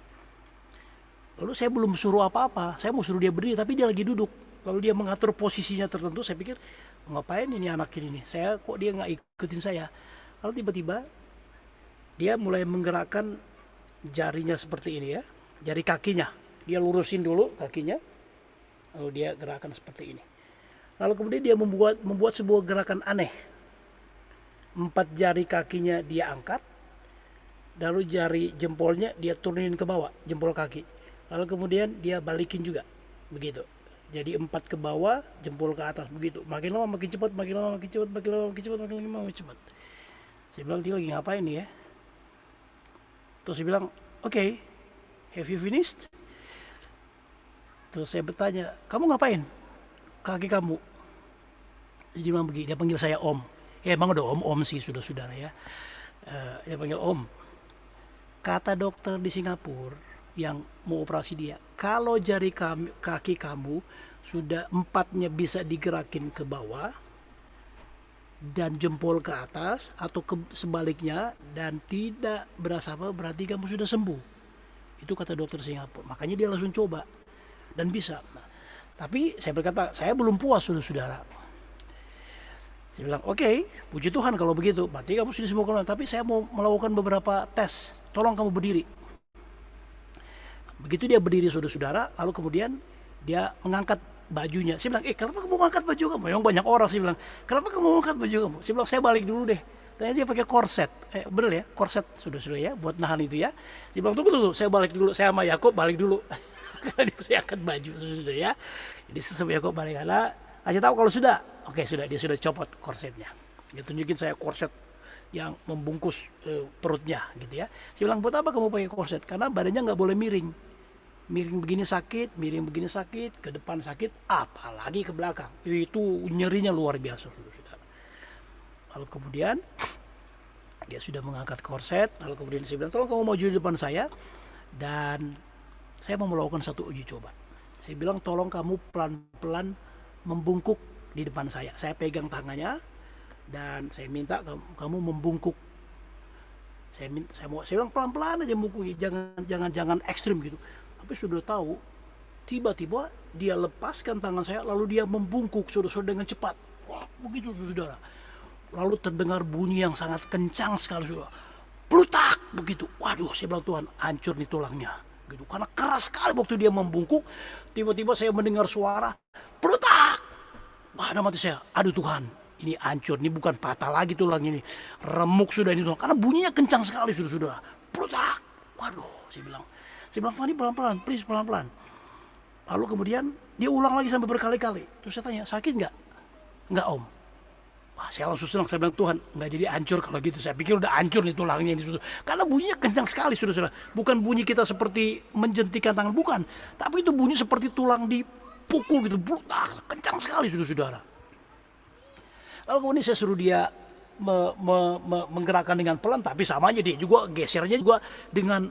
Lalu saya belum suruh apa-apa, saya mau suruh dia berdiri, tapi dia lagi duduk. Lalu dia mengatur posisinya tertentu. Saya pikir, ngapain ini anak ini? Kok dia nggak ikutin saya? Lalu tiba-tiba dia mulai menggerakkan jarinya seperti ini ya, jari kakinya. Dia lurusin dulu kakinya, lalu dia gerakan seperti ini. Lalu kemudian dia membuat sebuah gerakan aneh. 4 jari kakinya dia angkat, lalu jari jempolnya dia turunin ke bawah, jempol kaki. Lalu kemudian dia balikin juga, begitu. Jadi 4 ke bawah, jempol ke atas, begitu. Makin lama makin cepat, makin lama makin cepat, makin lama makin cepat, makin lama makin cepat. Saya bilang dia lagi ngapain nih ya? Terus dia bilang, oke, have you finished? Terus saya bertanya, kamu ngapain? Kaki kamu. Dia bilang begini, dia panggil saya Om. Ya emang udah om sih sudah saudara ya. Dia panggil Om. Kata dokter di Singapura yang mau operasi dia, kalau jari kaki kamu sudah 4-nya bisa digerakin ke bawah dan jempol ke atas atau sebaliknya dan tidak berasa apa, berarti kamu sudah sembuh. Itu kata dokter Singapura. Makanya dia langsung coba dan bisa. Nah, tapi saya berkata, saya belum puas saudara. Saya bilang, oke, puji Tuhan kalau begitu. Berarti kamu sudah sembuh. Tapi saya mau melakukan beberapa tes. Tolong kamu berdiri. Begitu dia berdiri saudara, lalu kemudian dia mengangkat bajunya. Saya bilang, kenapa kamu mengangkat baju kamu? Memang banyak orang sih bilang, kenapa kamu mengangkat baju kamu? Saya bilang, saya balik dulu deh. Ternyata dia pakai korset. Bener ya, korset sudah ya, buat nahan itu ya. Dia bilang, tunggu, saya balik dulu. Saya sama Yakob balik dulu. Karena dia saya angkat baju sudah ya. Jadi sama Yakob balik karena kasih tahu kalau sudah. Oke, sudah, dia sudah copot korsetnya. Dia tunjukin saya korset yang membungkus perutnya gitu ya. Saya bilang, buat apa kamu pakai korset? Karena badannya nggak boleh miring. Miring begini sakit, miring begini sakit, ke depan sakit, apalagi ke belakang. Itu nyerinya luar biasa, saudara. Lalu kemudian dia sudah mengangkat korset, lalu kemudian saya bilang, tolong kamu maju di depan saya, dan saya mau melakukan satu uji coba. Saya bilang, tolong kamu pelan-pelan membungkuk di depan saya. Saya pegang tangannya, dan saya minta kamu membungkuk. Saya bilang pelan-pelan aja membungkuk, jangan ekstrim gitu. Tapi sudah tahu, tiba-tiba dia lepaskan tangan saya, lalu dia membungkuk saudara dengan cepat. Wah, begitu saudara. Lalu terdengar bunyi yang sangat kencang sekali saudara. Plutak begitu. Waduh, saya bilang, Tuhan, hancur nih tulangnya. Gitu. Karena keras sekali waktu dia membungkuk, tiba-tiba saya mendengar suara plutak. Wah, ada mati saya. Aduh Tuhan, ini hancur, ini bukan patah lagi tulangnya ini. Remuk sudah ini tulang. Karena bunyinya kencang sekali saudara. Plutak. Waduh, saya bilang, Fani pelan-pelan, please pelan-pelan. Lalu kemudian dia ulang lagi sampai berkali-kali. Terus saya tanya, sakit nggak? Nggak Om. Wah, saya langsung senang. Saya bilang, Tuhan, nggak jadi hancur kalau gitu. Saya pikir udah hancur nih tulangnya ini. Karena bunyinya kencang sekali, saudara. Bukan bunyi kita seperti menjentikan tangan, bukan. Tapi itu bunyi seperti tulang dipukul gitu. Brutal, kencang sekali, saudara. Lalu kemudian saya suruh dia menggerakkan dengan pelan, tapi sama aja dia juga gesernya juga dengan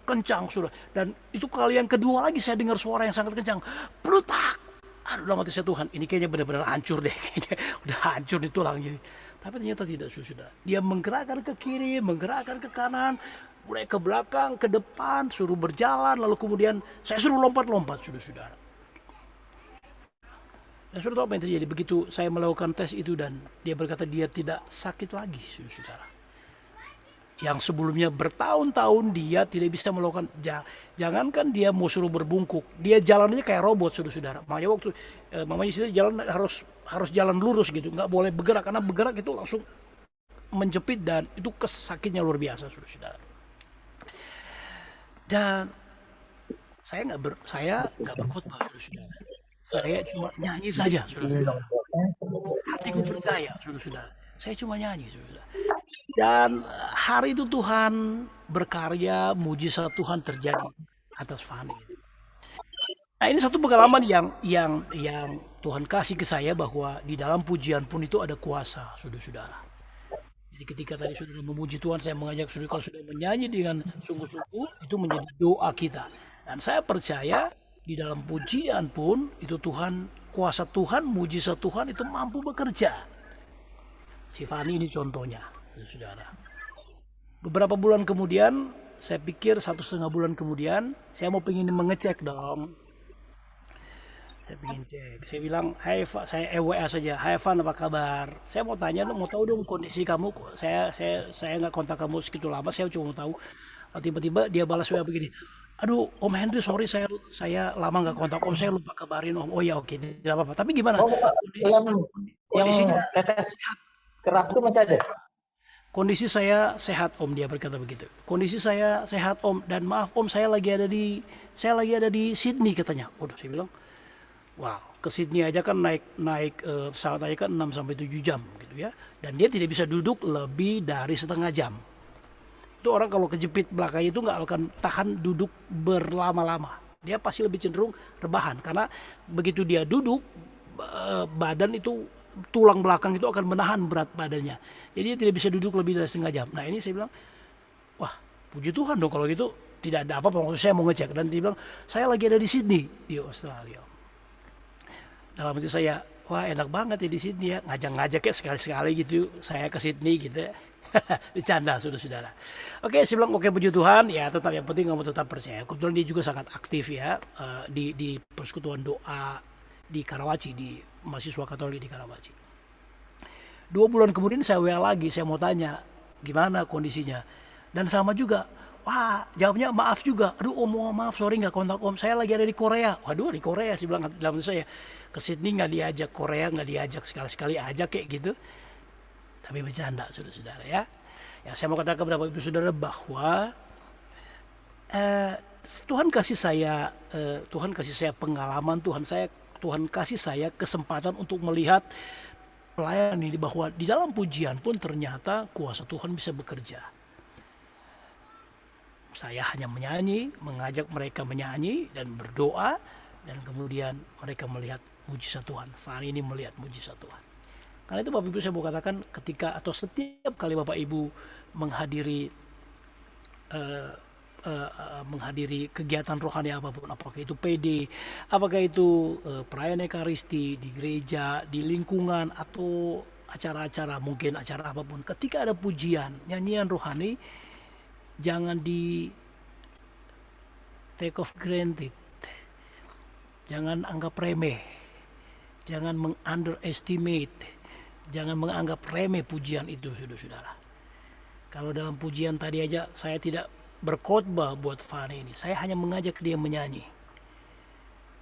kencang sudah. Dan itu kali yang kedua lagi saya dengar suara yang sangat kencang. Plutak. Aduh, dalam hati saya, Tuhan, ini kayaknya benar-benar hancur deh. Kayaknya udah hancur di tulangnya. Tapi ternyata tidak, sudah. Dia menggerakkan ke kiri, menggerakkan ke kanan, mulai ke belakang, ke depan, suruh berjalan, lalu kemudian saya suruh lompat-lompat, saudara. Dan sudah tahu apa yang terjadi begitu saya melakukan tes itu dan dia berkata dia tidak sakit lagi, saudara. Yang sebelumnya bertahun-tahun dia tidak bisa melakukan, jangankan dia mau suruh berbungkuk, dia jalan aja kayak robot, saudara. Makanya waktu mamanya situ jalan harus jalan lurus gitu, nggak boleh bergerak, karena bergerak itu langsung menjepit dan itu sakitnya luar biasa, saudara. Dan saya nggak berkhotbah, saudara. Saya cuma nyanyi saja, saudara. Hatiku percaya, saudara. Saya cuma nyanyi, saudara. Dan hari itu Tuhan berkarya, mujizat Tuhan terjadi atas Fani. Nah, ini satu pengalaman yang Tuhan kasih ke saya, bahwa di dalam pujian pun itu ada kuasa, saudara. Jadi ketika tadi saudara memuji Tuhan, saya mengajak saudara kalau sudah menyanyi dengan sungguh-sungguh, itu menjadi doa kita. Dan saya percaya di dalam pujian pun itu Tuhan, kuasa Tuhan, mujizat Tuhan itu mampu bekerja. Si Fani ini contohnya, saudara. Beberapa bulan kemudian, saya pikir 1,5 bulan kemudian, saya mau pengen mengecek dong. Saya pengen cek. Saya bilang, hai, saya WA saja. Hai Van, apa kabar? Saya mau tanya, mau tahu dong kondisi kamu. Saya nggak kontak kamu segitu lama. Saya cuma mau tahu. Tiba-tiba dia balas WA begini. Aduh, Om Henry, sorry saya lama nggak kontak Om. Saya lupa kabarin Om. Oh ya, oke, tidak apa-apa. Tapi gimana? Kondisinya yang tetes keras itu masih ada? Kondisi saya sehat Om, dia berkata begitu. Kondisi saya sehat Om, dan maaf Om, saya lagi ada di Sydney katanya. Waduh, saya bilang, wow, ke Sydney aja kan naik pesawat aja kan 6 sampai 7 jam gitu ya. Dan dia tidak bisa duduk lebih dari setengah jam. Itu orang kalau kejepit belakangnya itu nggak akan tahan duduk berlama-lama. Dia pasti lebih cenderung rebahan, karena begitu dia duduk, badan itu, tulang belakang itu akan menahan berat badannya. Jadi dia tidak bisa duduk lebih dari setengah jam. Nah ini saya bilang, wah puji Tuhan dong kalau gitu, tidak ada apa-apa. Maksud saya mau ngecek, dan dia bilang, saya lagi ada di Sydney, di Australia. Dalam hati saya, wah enak banget ya di Sydney ya, ngajak-ngajak ya sekali-sekali gitu, saya ke Sydney gitu ya. Bercanda saudara-saudara. Oke, saya bilang oke, puji Tuhan ya, tetap yang penting kamu tetap percaya. Kebetulan dia juga sangat aktif ya di persekutuan doa di Karawaci, di mahasiswa Katolik di Karawaci. 2 bulan kemudian saya WA lagi, saya mau tanya gimana kondisinya, dan sama juga, wah jawabnya maaf juga, aduh Om, maaf sorry nggak kontak Om, saya lagi ada di Korea. Waduh, di Korea sih bilang dalam saya, ke Sydney nggak diajak, Korea nggak diajak, sekali-sekali aja kayak gitu. Tapi bercanda saudara-saudara ya. Yang saya mau katakan kepada ibu saudara bahwa Tuhan kasih saya pengalaman, Tuhan kasih saya kesempatan untuk melihat pelayanan ini, bahwa di dalam pujian pun ternyata kuasa Tuhan bisa bekerja. Saya hanya menyanyi, mengajak mereka menyanyi dan berdoa, dan kemudian mereka melihat mujizat Tuhan. Fani ini melihat mujizat Tuhan. Karena itu Bapak Ibu, saya mau katakan, ketika atau setiap kali Bapak Ibu menghadiri kegiatan rohani apapun, apakah itu PD, apakah itu perayaan Ekaristi di gereja, di lingkungan, atau acara-acara, mungkin acara apapun, ketika ada pujian, nyanyian rohani, jangan di take of granted, jangan anggap remeh, jangan meng-underestimate, jangan menganggap remeh pujian itu, saudara-saudara. Kalau dalam pujian tadi aja saya tidak berkhotbah buat Fani ini, saya hanya mengajak dia menyanyi.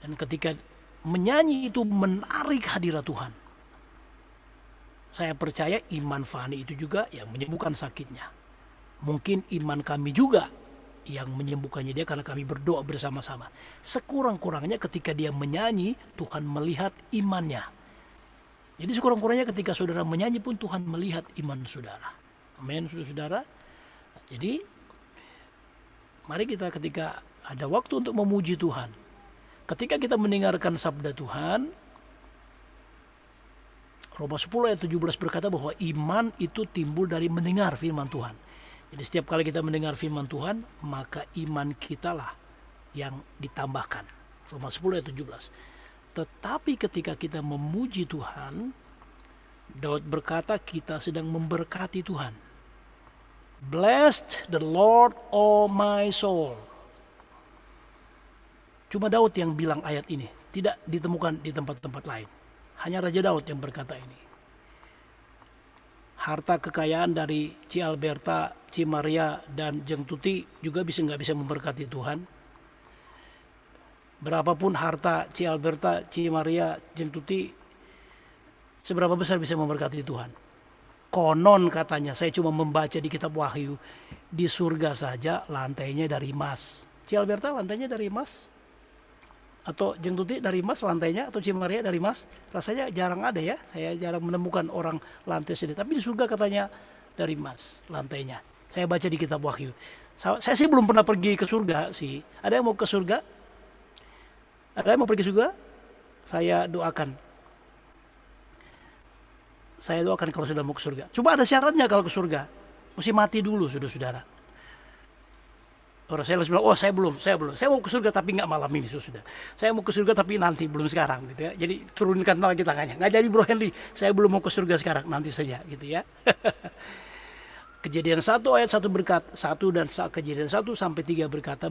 Dan ketika menyanyi itu menarik hadirat Tuhan, saya percaya iman Fani itu juga yang menyembuhkan sakitnya. Mungkin iman kami juga yang menyembuhkannya dia, karena kami berdoa bersama-sama. Sekurang-kurangnya ketika dia menyanyi, Tuhan melihat imannya. Jadi sekurang-kurangnya ketika saudara menyanyi pun Tuhan melihat iman saudara. Amin, saudara-saudara. Jadi mari kita, ketika ada waktu untuk memuji Tuhan, ketika kita mendengarkan sabda Tuhan, Roma 10 ayat 17 berkata bahwa iman itu timbul dari mendengar firman Tuhan. Jadi setiap kali kita mendengar firman Tuhan, maka iman kita lah yang ditambahkan. Roma 10 ayat 17. Tetapi ketika kita memuji Tuhan, Daud berkata kita sedang memberkati Tuhan. Blessed the Lord, oh my soul. Cuma Daud yang bilang ayat ini, tidak ditemukan di tempat-tempat lain. Hanya Raja Daud yang berkata ini. Harta kekayaan dari Ci Alberta, Ci Maria, dan Jeng Tuti juga nggak bisa memberkati Tuhan. Berapapun harta Ci Alberta, Ci Maria, Jeng Tuti, seberapa besar bisa memberkati Tuhan? Konon katanya, saya cuma membaca di kitab Wahyu, di surga saja lantainya dari emas. Ci Alberta lantainya dari emas? Atau Jeng Tuti dari emas lantainya? Atau Ci Maria dari emas? Rasanya jarang ada ya, saya jarang menemukan orang lantai sedih. Tapi di surga katanya dari emas lantainya. Saya baca di kitab Wahyu. Saya sih belum pernah pergi ke surga sih. Ada yang mau ke surga? Ada yang mau pergi surga? Saya doakan. Saya doakan kalau sudah mau ke surga. Cuma ada syaratnya kalau ke surga. Mesti mati dulu, saudara-saudara. Orang saya bilang, oh saya belum. Saya mau ke surga tapi nggak malam ini, sudah. Saya mau ke surga tapi nanti, belum sekarang, gitu ya. Jadi turunkan lagi tangannya. Nggak jadi Bro Henry, saya belum mau ke surga sekarang, nanti saja, gitu ya. Kejadian 1 ayat 1 berkata, Kejadian 1 sampai 3 berkata,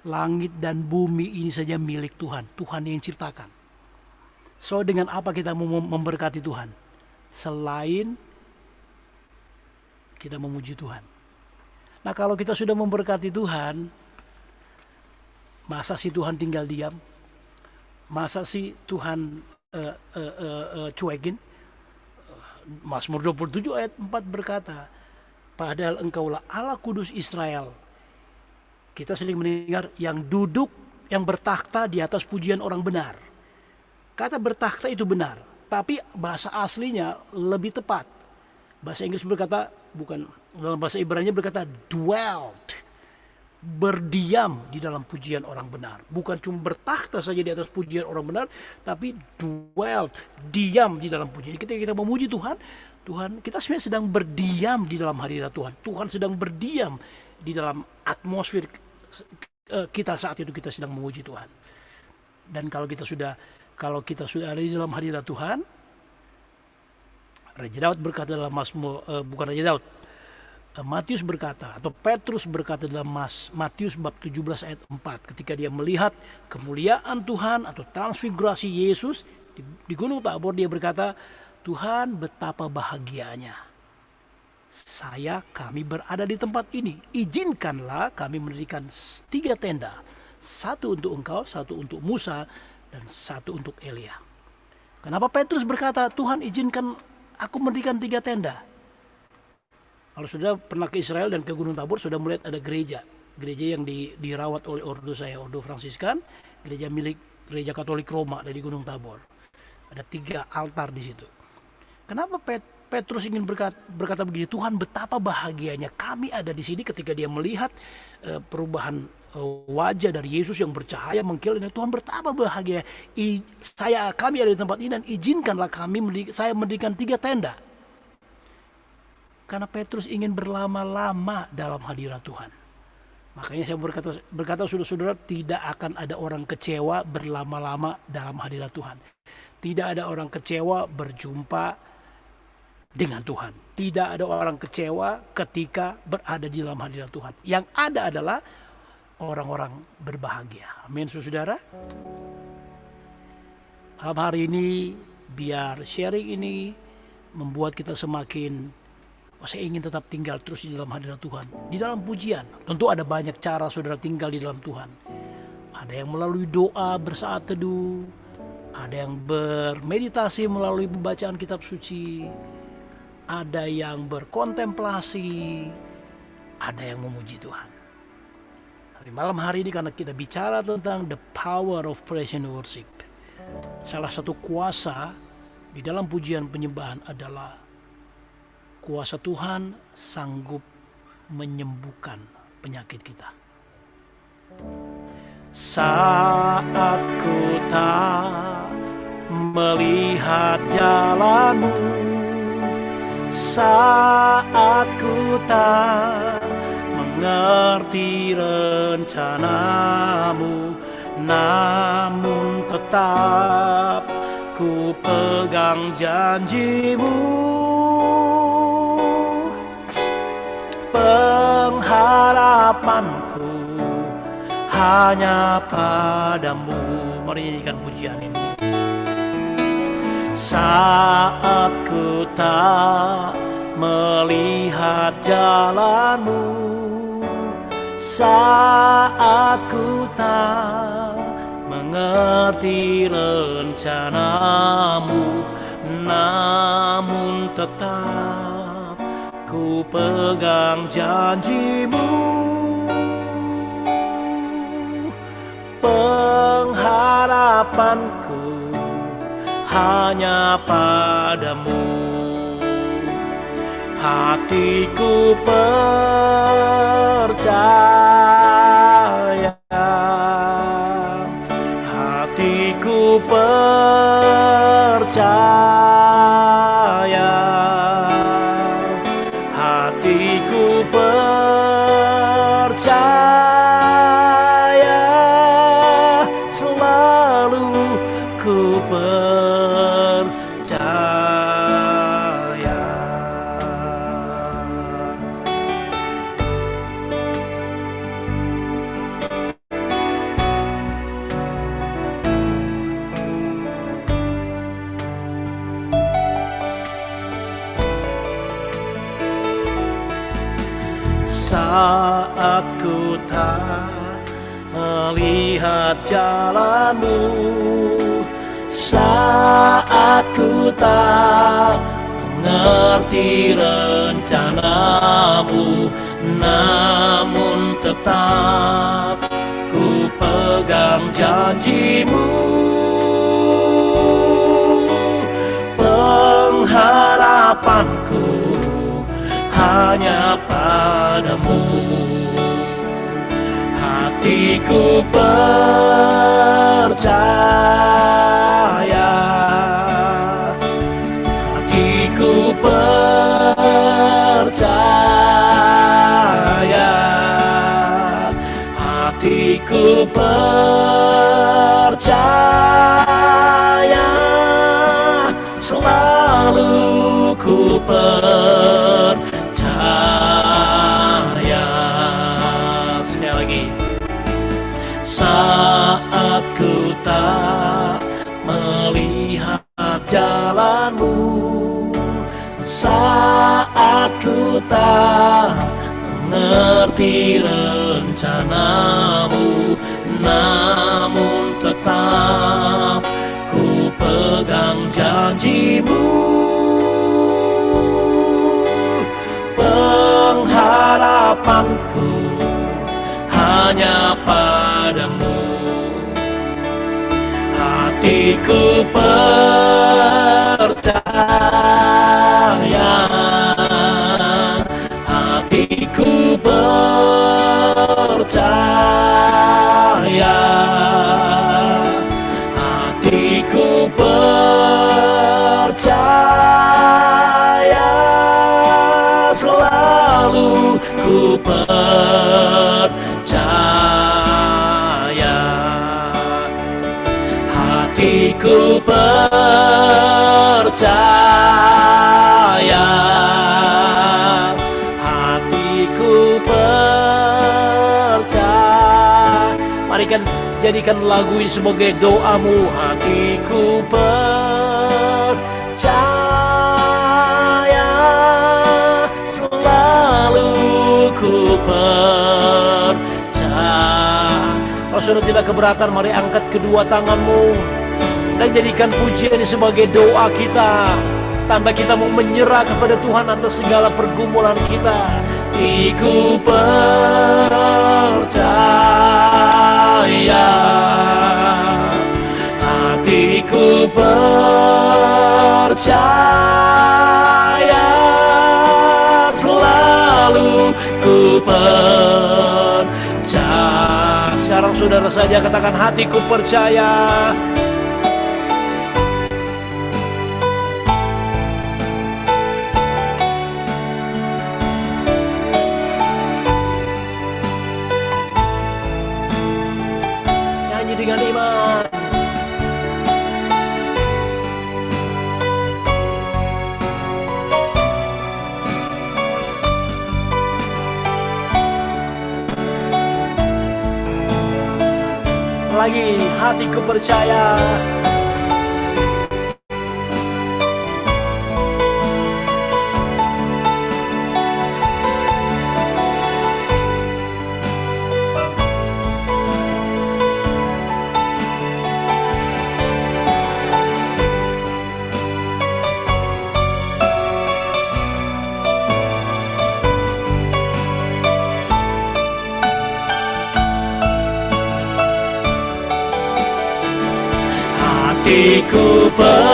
langit dan bumi ini saja milik Tuhan. Tuhan yang ciptakan. So dengan apa kita mau memberkati Tuhan? Selain kita memuji Tuhan. Nah kalau kita sudah memberkati Tuhan, masa sih Tuhan tinggal diam? Masa sih Tuhan cuekin? Mazmur 27 ayat 4 berkata, padahal engkaulah Allah kudus Israel. Kita sering mendengar yang duduk, yang bertakhta di atas pujian orang benar. Kata bertakhta itu benar, tapi bahasa aslinya lebih tepat. Bahasa Inggris berkata, bukan, dalam bahasa Ibrani berkata dwelt, berdiam di dalam pujian orang benar. Bukan cuma bertakhta saja di atas pujian orang benar, tapi dwelt, diam di dalam pujian. Ketika kita memuji Tuhan, kita sebenarnya sedang berdiam di dalam hadirat Tuhan. Tuhan sedang berdiam di dalam atmosfer kita saat itu, kita sedang memuji Tuhan. Dan kalau kita sudah ada di dalam hadirat Tuhan, Raja Daud berkata dalam bukan Raja Daud, Matius berkata, atau Petrus berkata dalam Matius bab 17 ayat 4, ketika dia melihat kemuliaan Tuhan atau transfigurasi Yesus di Gunung Tabor, dia berkata, Tuhan betapa bahagianya kami berada di tempat ini. Izinkanlah kami mendirikan 3 tenda, 1 untuk engkau, 1 untuk Musa, dan 1 untuk Elia. Kenapa Petrus berkata, Tuhan izinkan aku mendirikan 3 tenda? Kalau sudah pernah ke Israel dan ke Gunung Tabor, sudah melihat ada gereja yang dirawat oleh ordo saya, ordo Fransiskan, gereja milik gereja Katolik Roma dari Gunung Tabor. Ada 3 altar di situ. Kenapa Petrus ingin berkata begini, Tuhan betapa bahagianya kami ada di sini, ketika dia melihat perubahan wajah dari Yesus yang bercahaya mengkilat. Tuhan betapa bahagia kami ada di tempat ini, dan izinkanlah saya mendirikan 3 tenda. Karena Petrus ingin berlama-lama dalam hadirat Tuhan. Makanya saya berkata saudara-saudara, tidak akan ada orang kecewa berlama-lama dalam hadirat Tuhan. Tidak ada orang kecewa berjumpa dengan Tuhan. Tidak ada orang kecewa ketika berada di dalam hadirat Tuhan. Yang ada adalah orang-orang berbahagia. Amin, saudara. Dalam hari ini, biar sharing ini membuat kita semakin, saya ingin tetap tinggal terus di dalam hadirat Tuhan, di dalam pujian. Tentu ada banyak cara saudara tinggal di dalam Tuhan. Ada yang melalui doa bersaat teduh, ada yang bermeditasi melalui pembacaan kitab suci, ada yang berkontemplasi, ada yang memuji Tuhan. Di malam hari ini, karena kita bicara tentang the power of praise and worship, salah satu kuasa di dalam pujian penyembahan adalah kuasa Tuhan sanggup menyembuhkan penyakit kita. Saat ku tak melihat jalanmu, saat ku tak mengerti rencanamu, namun tetap ku pegang janjimu. Pengharapanku hanya padamu. Mari nyanyikan pujian ini. Saat ku tak melihat jalanmu, saat ku tak mengerti rencanamu, namun tetap ku pegang janjimu. Pengharapanku hanya padamu. Hatiku percaya, hatiku percaya, hatiku percaya, selalu ku percaya. Saat ku tak melihat jalanmu, saat ku tak mengerti rencanamu, namun tetap ku pegang janjimu. Pengharapanku hanya padamu, hatiku percaya, hatiku percaya, hatiku percaya, selalu ku percaya. Sekali lagi. Saat ku tak melihat jalanmu, saat ku tak mengerti rencanamu, namun tetap ku pegang janjimu. Pengharapanku hanya padamu, hatiku percaya, hatiku percaya, hatiku percaya, selalu ku percaya, hatiku percaya, hatiku percaya. Mari kan jadikan lagu ini sebagai doamu. Hatiku percaya, selalu ku percaya. Kalau sudah tidak keberatan, mari angkat kedua tanganmu dan jadikan pujian ini sebagai doa kita, tanda kita mau menyerah kepada Tuhan atas segala pergumulan kita. Hatiku percaya, hatiku percaya, selalu ku percaya. Sekarang saudara saja katakan, hatiku percaya. Nyanyi dengan iman. Lagi, hatiku percaya. Hatiku percaya,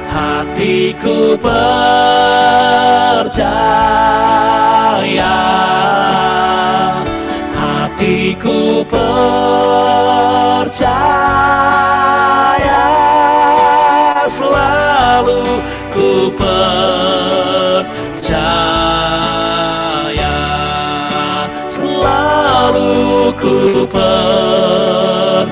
hatiku percaya, hatiku percaya, selalu ku percaya, selalu ku percaya,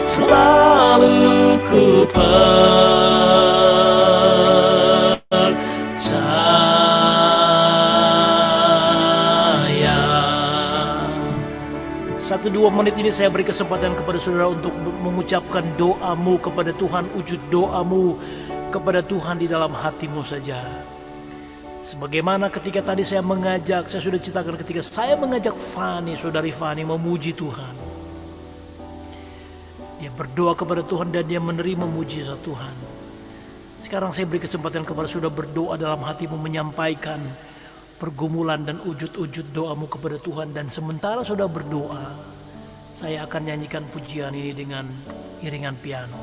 selalu ku percaya. 1-2 menit ini saya beri kesempatan kepada saudara untuk mengucapkan doamu kepada Tuhan, wujud doamu kepada Tuhan di dalam hatimu saja. Sebagaimana ketika tadi saya sudah ceritakan ketika saya mengajak Fani, saudari Fani memuji Tuhan. Dia berdoa kepada Tuhan dan dia menerima mujizat Tuhan. Sekarang saya beri kesempatan kepada saudara berdoa dalam hatimu, menyampaikan pergumulan dan wujud-wujud doamu kepada Tuhan. Dan sementara saudara berdoa, saya akan nyanyikan pujian ini dengan iringan piano.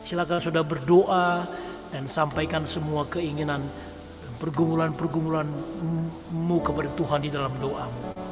Silakan saudara berdoa dan sampaikan semua keinginan dan pergumulan-pergumulanmu kepada Tuhan di dalam doamu.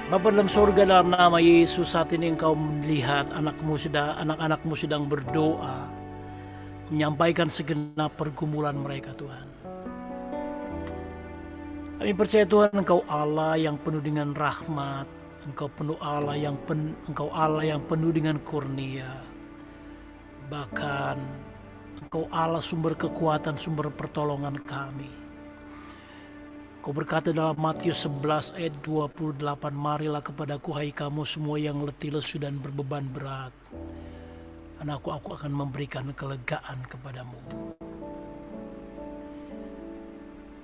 Bapa dalam surga, dalam nama Yesus, saat ini Engkau melihat anak-anakmu sedang berdoa, menyampaikan segenap pergumulan mereka, Tuhan. Kami percaya Tuhan, Engkau Allah yang penuh dengan rahmat, Engkau Allah yang penuh dengan kurnia. Bahkan Engkau Allah sumber kekuatan, sumber pertolongan kami. Kau berkata dalam Matius 11 ayat 28, marilah kepadaku hai kamu semua yang letih lesu dan berbeban berat, dan aku akan memberikan kelegaan kepadamu.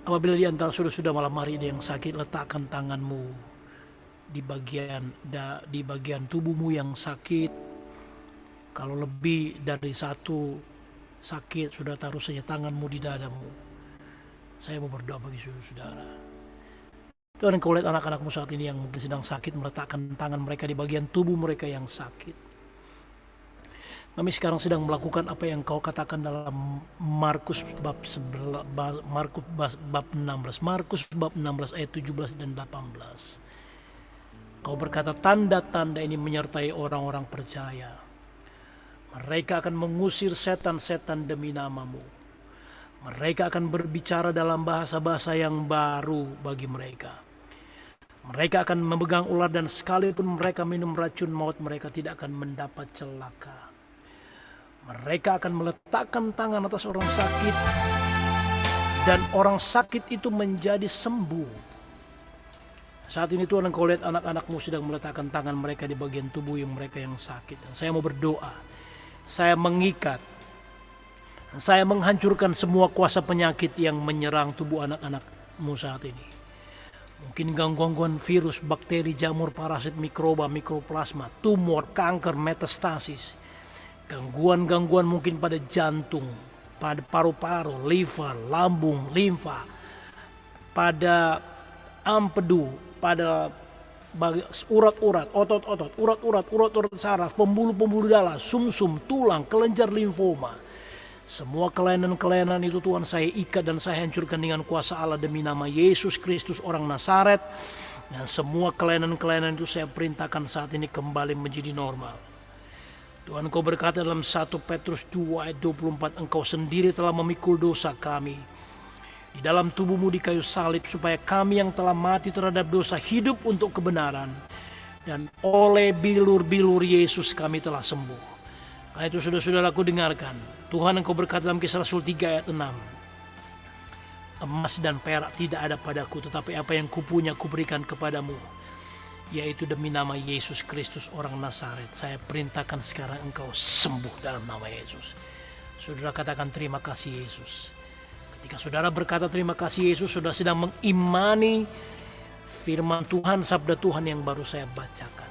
Apabila di antara saudara malam hari ini yang sakit, letakkan tanganmu di bagian tubuhmu yang sakit. Kalau lebih dari satu sakit, sudah taruh saja tanganmu di dadamu. Saya mau berdoa bagi saudara. Tuhan, Engkau lihat anak-anakmu saat ini yang mungkin sedang sakit, meletakkan tangan mereka di bagian tubuh mereka yang sakit. Kami sekarang sedang melakukan apa yang Kau katakan dalam Markus bab 16 ayat 17 dan 18. Kau berkata, tanda-tanda ini menyertai orang-orang percaya. Mereka akan mengusir setan-setan demi nama-Mu. Mereka akan berbicara dalam bahasa-bahasa yang baru bagi mereka. Mereka akan memegang ular dan sekalipun mereka minum racun maut, mereka tidak akan mendapat celaka. Mereka akan meletakkan tangan atas orang sakit dan orang sakit itu menjadi sembuh. Saat ini Tuhan, Engkau lihat anak-anakmu sedang meletakkan tangan mereka di bagian tubuh yang mereka yang sakit. Dan saya mau berdoa, saya mengikat, saya menghancurkan semua kuasa penyakit yang menyerang tubuh anak-anakmu saat ini. Mungkin gangguan virus, bakteri, jamur, parasit, mikroba, mikroplasma, tumor, kanker, metastasis. Gangguan-gangguan mungkin pada jantung, pada paru-paru, liver, lambung, limfa, pada empedu, pada urat-urat, otot-otot, urat-urat saraf, pembuluh-pembuluh darah, sumsum, tulang, kelenjar limfoma. Semua kelainan-kelainan itu Tuhan saya ikat dan saya hancurkan dengan kuasa Allah demi nama Yesus Kristus orang Nazaret. Dan semua kelainan-kelainan itu saya perintahkan saat ini kembali menjadi normal. Tuhan, Kau berkata dalam 1 Petrus 2 ayat 24, Engkau sendiri telah memikul dosa kami di dalam tubuh-Mu di kayu salib, supaya kami yang telah mati terhadap dosa hidup untuk kebenaran. Dan oleh bilur-bilur Yesus kami telah sembuh. Karena itu saudara-saudaraku dengarkan. Tuhan, Engkau berkata dalam Kisah Rasul 3 ayat 6. Emas dan perak tidak ada padaku, tetapi apa yang kupunya kuberikan kepadamu, yaitu demi nama Yesus Kristus orang Nazaret. Saya perintahkan sekarang engkau sembuh dalam nama Yesus. Saudara katakan terima kasih Yesus. Ketika saudara berkata terima kasih Yesus, saudara sedang mengimani firman Tuhan, sabda Tuhan yang baru saya bacakan.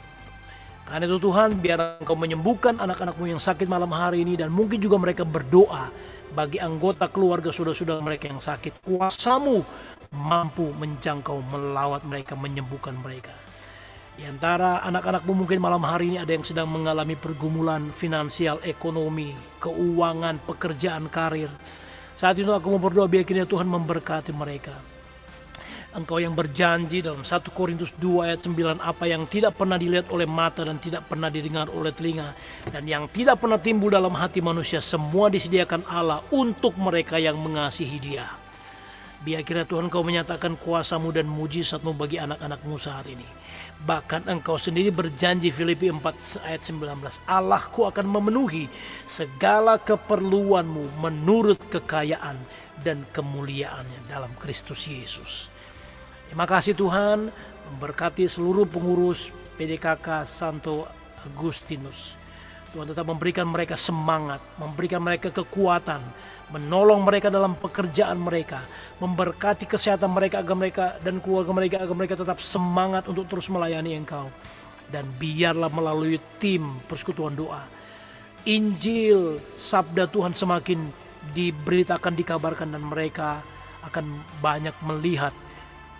Karena itu Tuhan, biar Engkau menyembuhkan anak-anakmu yang sakit malam hari ini, dan mungkin juga mereka berdoa bagi anggota keluarga saudara-saudara mereka yang sakit. Kuasa-Mu mampu menjangkau, melawat mereka, menyembuhkan mereka. Di antara anak-anakmu mungkin malam hari ini ada yang sedang mengalami pergumulan finansial, ekonomi, keuangan, pekerjaan, karir. Saat itu aku mau berdoa biar kiranya Tuhan memberkati mereka. Engkau yang berjanji dalam 1 Korintus 2 ayat 9, apa yang tidak pernah dilihat oleh mata dan tidak pernah didengar oleh telinga dan yang tidak pernah timbul dalam hati manusia, semua disediakan Allah untuk mereka yang mengasihi Dia. Biar kiranya Tuhan Kau menyatakan kuasa-Mu dan mujizat-Mu bagi anak-anak-Mu saat ini. Bahkan Engkau sendiri berjanji, Filipi 4 ayat 19, Allahku akan memenuhi segala keperluanmu menurut kekayaan dan kemuliaannya dalam Kristus Yesus. Terima kasih Tuhan, memberkati seluruh pengurus PDKK Santo Agustinus. Tuhan tetap memberikan mereka semangat, memberikan mereka kekuatan, menolong mereka dalam pekerjaan mereka, memberkati kesehatan mereka agar mereka dan keluarga mereka agar mereka tetap semangat untuk terus melayani Engkau. Dan biarlah melalui tim persekutuan doa, Injil sabda Tuhan semakin diberitakan, dikabarkan, dan mereka akan banyak melihat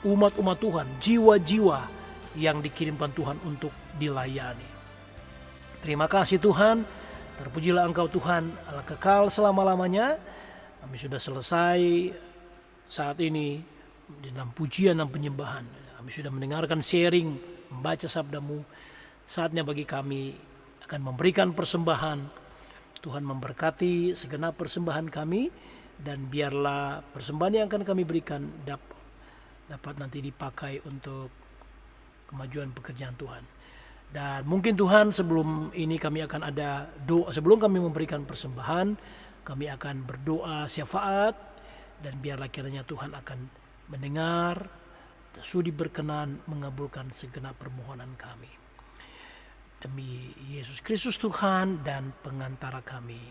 umat-umat Tuhan, jiwa-jiwa yang dikirimkan Tuhan untuk dilayani. Terima kasih Tuhan, terpujilah Engkau Tuhan, Allah kekal selama-lamanya. Kami sudah selesai saat ini dalam pujian dan penyembahan. Kami sudah mendengarkan sharing, membaca sabda-Mu. Saatnya bagi kami akan memberikan persembahan. Tuhan memberkati segenap persembahan kami, dan biarlah persembahan yang akan kami berikan dapat nanti dipakai untuk kemajuan pekerjaan Tuhan. Dan mungkin Tuhan, sebelum ini kami akan ada doa, sebelum kami memberikan persembahan, kami akan berdoa syafaat, dan biarlah kiranya Tuhan akan mendengar, sudi berkenan mengabulkan segenap permohonan kami. Demi Yesus Kristus Tuhan dan pengantara kami.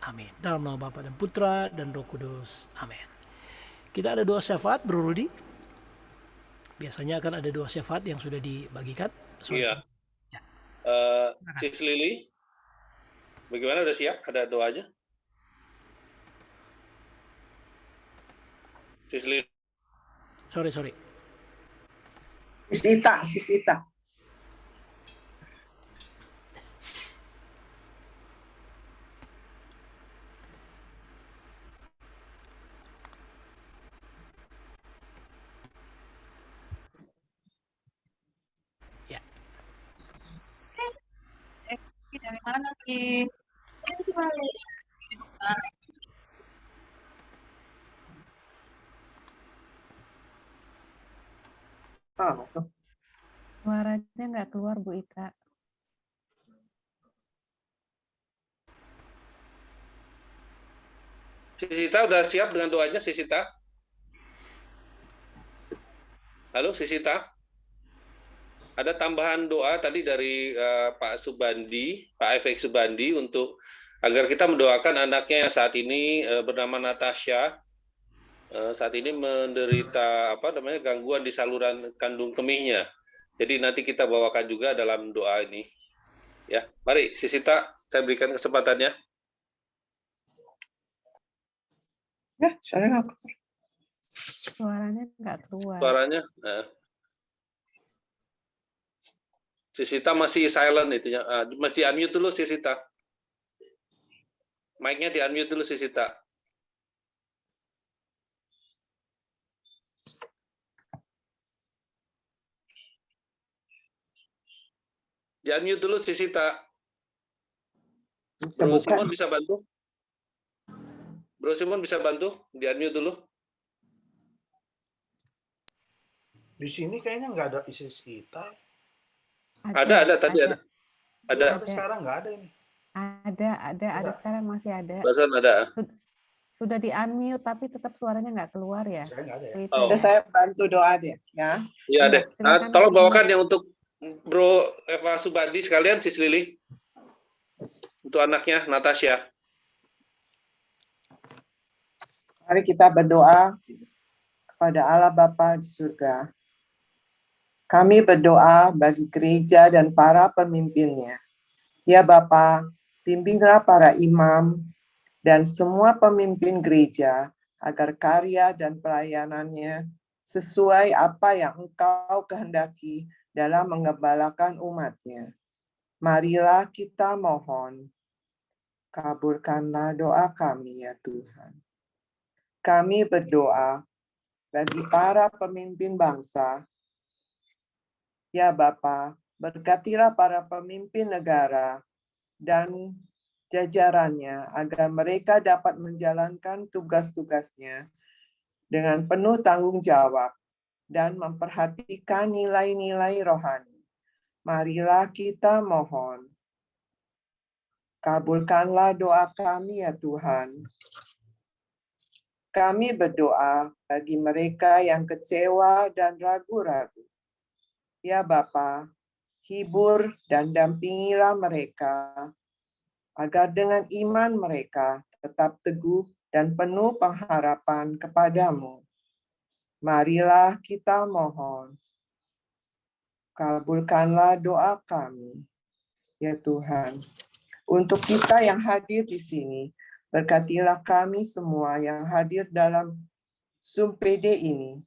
Amin. Dalam nama Bapa dan Putra dan Roh Kudus. Amin. Kita ada doa syafaat, Bro Rudi. Biasanya akan ada doa syafaat yang sudah dibagikan. Iya. Sis Lili, bagaimana, udah siap? Ada doanya? Sis Lili. Sorry. Sisita. Dari mana Ki? Suaranya nggak keluar Bu Ita. Sisita udah siap dengan doanya, Sisita? Halo Sisita? Ada tambahan doa tadi dari Pak Subandi, Pak FX Subandi, untuk agar kita mendoakan anaknya yang saat ini bernama Natasha. Saat ini menderita gangguan di saluran kandung kemihnya. Jadi nanti kita bawakan juga dalam doa ini. Ya, mari Sisita, saya berikan kesempatannya. Ya, saya nggak. Suaranya nggak keluar. Suaranya. Sisita masih silent itu ya. Mesti unmute dulu Sisita. Mic-nya di unmute dulu Sisita. Di unmute dulu Sisita. Bro Simon bisa bantu? Bro Simon bisa bantu? Di unmute dulu. Di sini kayaknya nggak ada isi Sisita. Ada tadi ada. Ada. Tapi sekarang nggak ada ini. Ada sekarang masih ada. Barusan ada. Sudah di unmute tapi tetap suaranya nggak keluar ya. Saya nggak ada ya. Oh. Saya bantu doa deh, ya. Iya deh. Silakan. Tolong bawakan yang untuk Bro Eva Subandi sekalian, Sis Lili. Untuk anaknya Natasha. Mari kita berdoa kepada Allah Bapa di surga. Kami berdoa bagi gereja dan para pemimpinnya. Ya Bapa, bimbinglah para imam dan semua pemimpin gereja agar karya dan pelayanannya sesuai apa yang Engkau kehendaki dalam menggembalakan umat-Nya. Marilah kita mohon, kabulkanlah doa kami ya Tuhan. Kami berdoa bagi para pemimpin bangsa. Ya Bapa, berkatilah para pemimpin negara dan jajarannya agar mereka dapat menjalankan tugas-tugasnya dengan penuh tanggung jawab dan memperhatikan nilai-nilai rohani. Marilah kita mohon, kabulkanlah doa kami ya Tuhan. Kami berdoa bagi mereka yang kecewa dan ragu-ragu. Ya Bapa, hibur dan dampingilah mereka agar dengan iman mereka tetap teguh dan penuh pengharapan kepadamu. Marilah kita mohon, kabulkanlah doa kami, ya Tuhan. Untuk kita yang hadir di sini, berkatilah kami semua yang hadir dalam Zoom PD ini,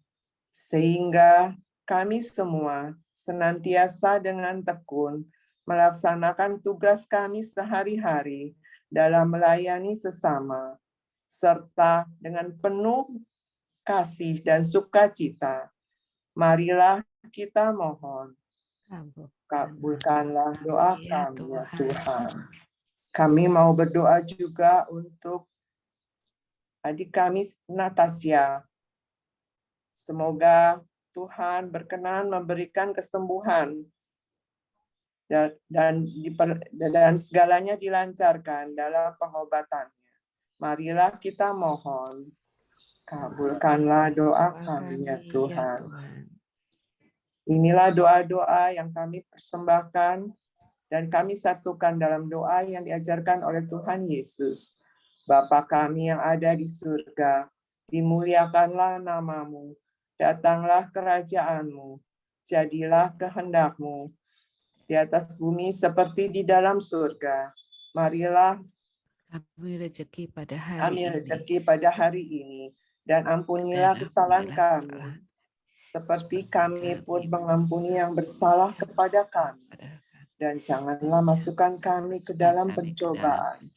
sehingga kami semua senantiasa dengan tekun melaksanakan tugas kami sehari-hari dalam melayani sesama, serta dengan penuh kasih dan sukacita. Marilah kita mohon, kabulkanlah doa kami ya Tuhan. Kami mau berdoa juga untuk adik kami Natasha. Semoga Tuhan berkenan memberikan kesembuhan dan segalanya dilancarkan dalam pengobatannya. Marilah kita mohon, kabulkanlah doa kami ya Tuhan. Inilah doa-doa yang kami persembahkan dan kami satukan dalam doa yang diajarkan oleh Tuhan Yesus. Bapa kami yang ada di surga, dimuliakanlah namamu, datanglah kerajaanmu, jadilah kehendak-Mu di atas bumi seperti di dalam surga. Marilah kami rezeki pada hari ini, dan ampunilah kesalahan kami, seperti kami pun mengampuni yang bersalah kepada kami. Dan janganlah masukkan kami ke dalam pencobaan,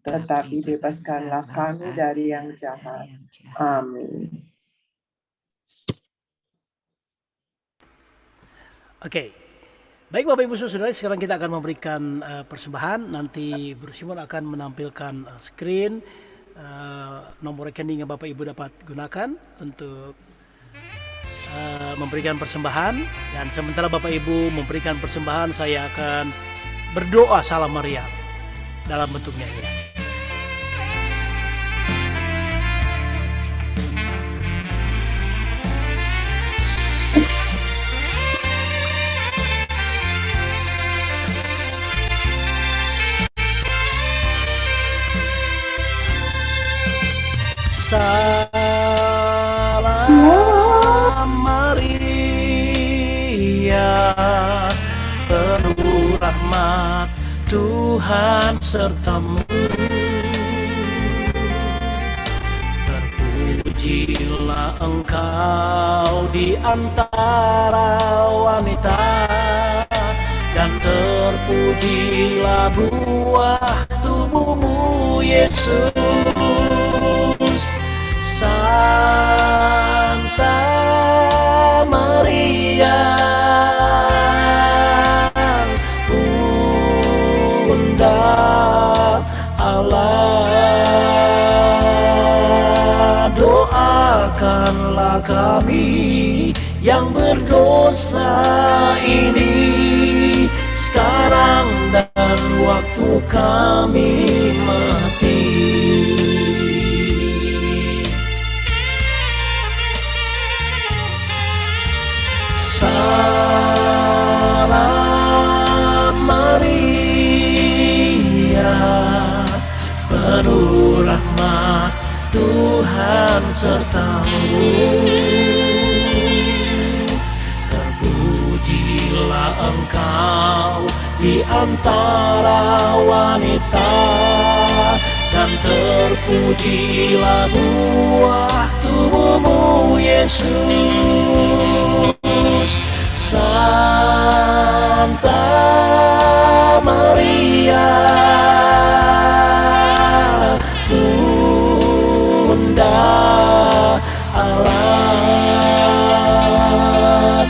tetapi bebaskanlah kami dari yang jahat. Amin. Oke, baik Bapak Ibu Saudara, sekarang kita akan memberikan persembahan. Nanti Bro Simon akan menampilkan screen nomor rekening yang Bapak Ibu dapat gunakan untuk memberikan persembahan. Dan sementara Bapak Ibu memberikan persembahan, saya akan berdoa salam Maria dalam bentuknya ya. Salam Maria, penuh rahmat Tuhan sertamu. Terpujilah engkau di antara wanita, dan terpujilah buah tubuhmu Yesus. Santa Maria, Bunda Allah, doakanlah kami yang berdosa ini sekarang dan waktu kami mati. Salam Maria, penuh rahmat Tuhan sertamu. Terpujilah engkau di antara wanita, dan terpujilah buah tubuhmu Yesus. Santa Santa Maria, Bunda Allah,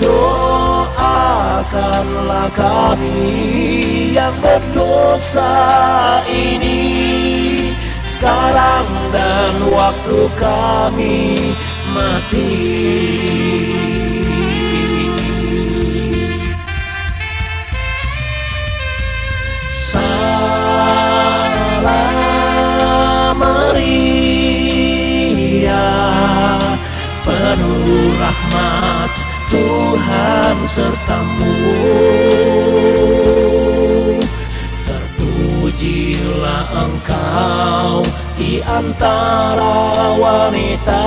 doakanlah kami yang berdosa ini sekarang dan waktu kami mati. Salam Maria, penuh rahmat Tuhan sertamu. Terpujilah engkau di antara wanita,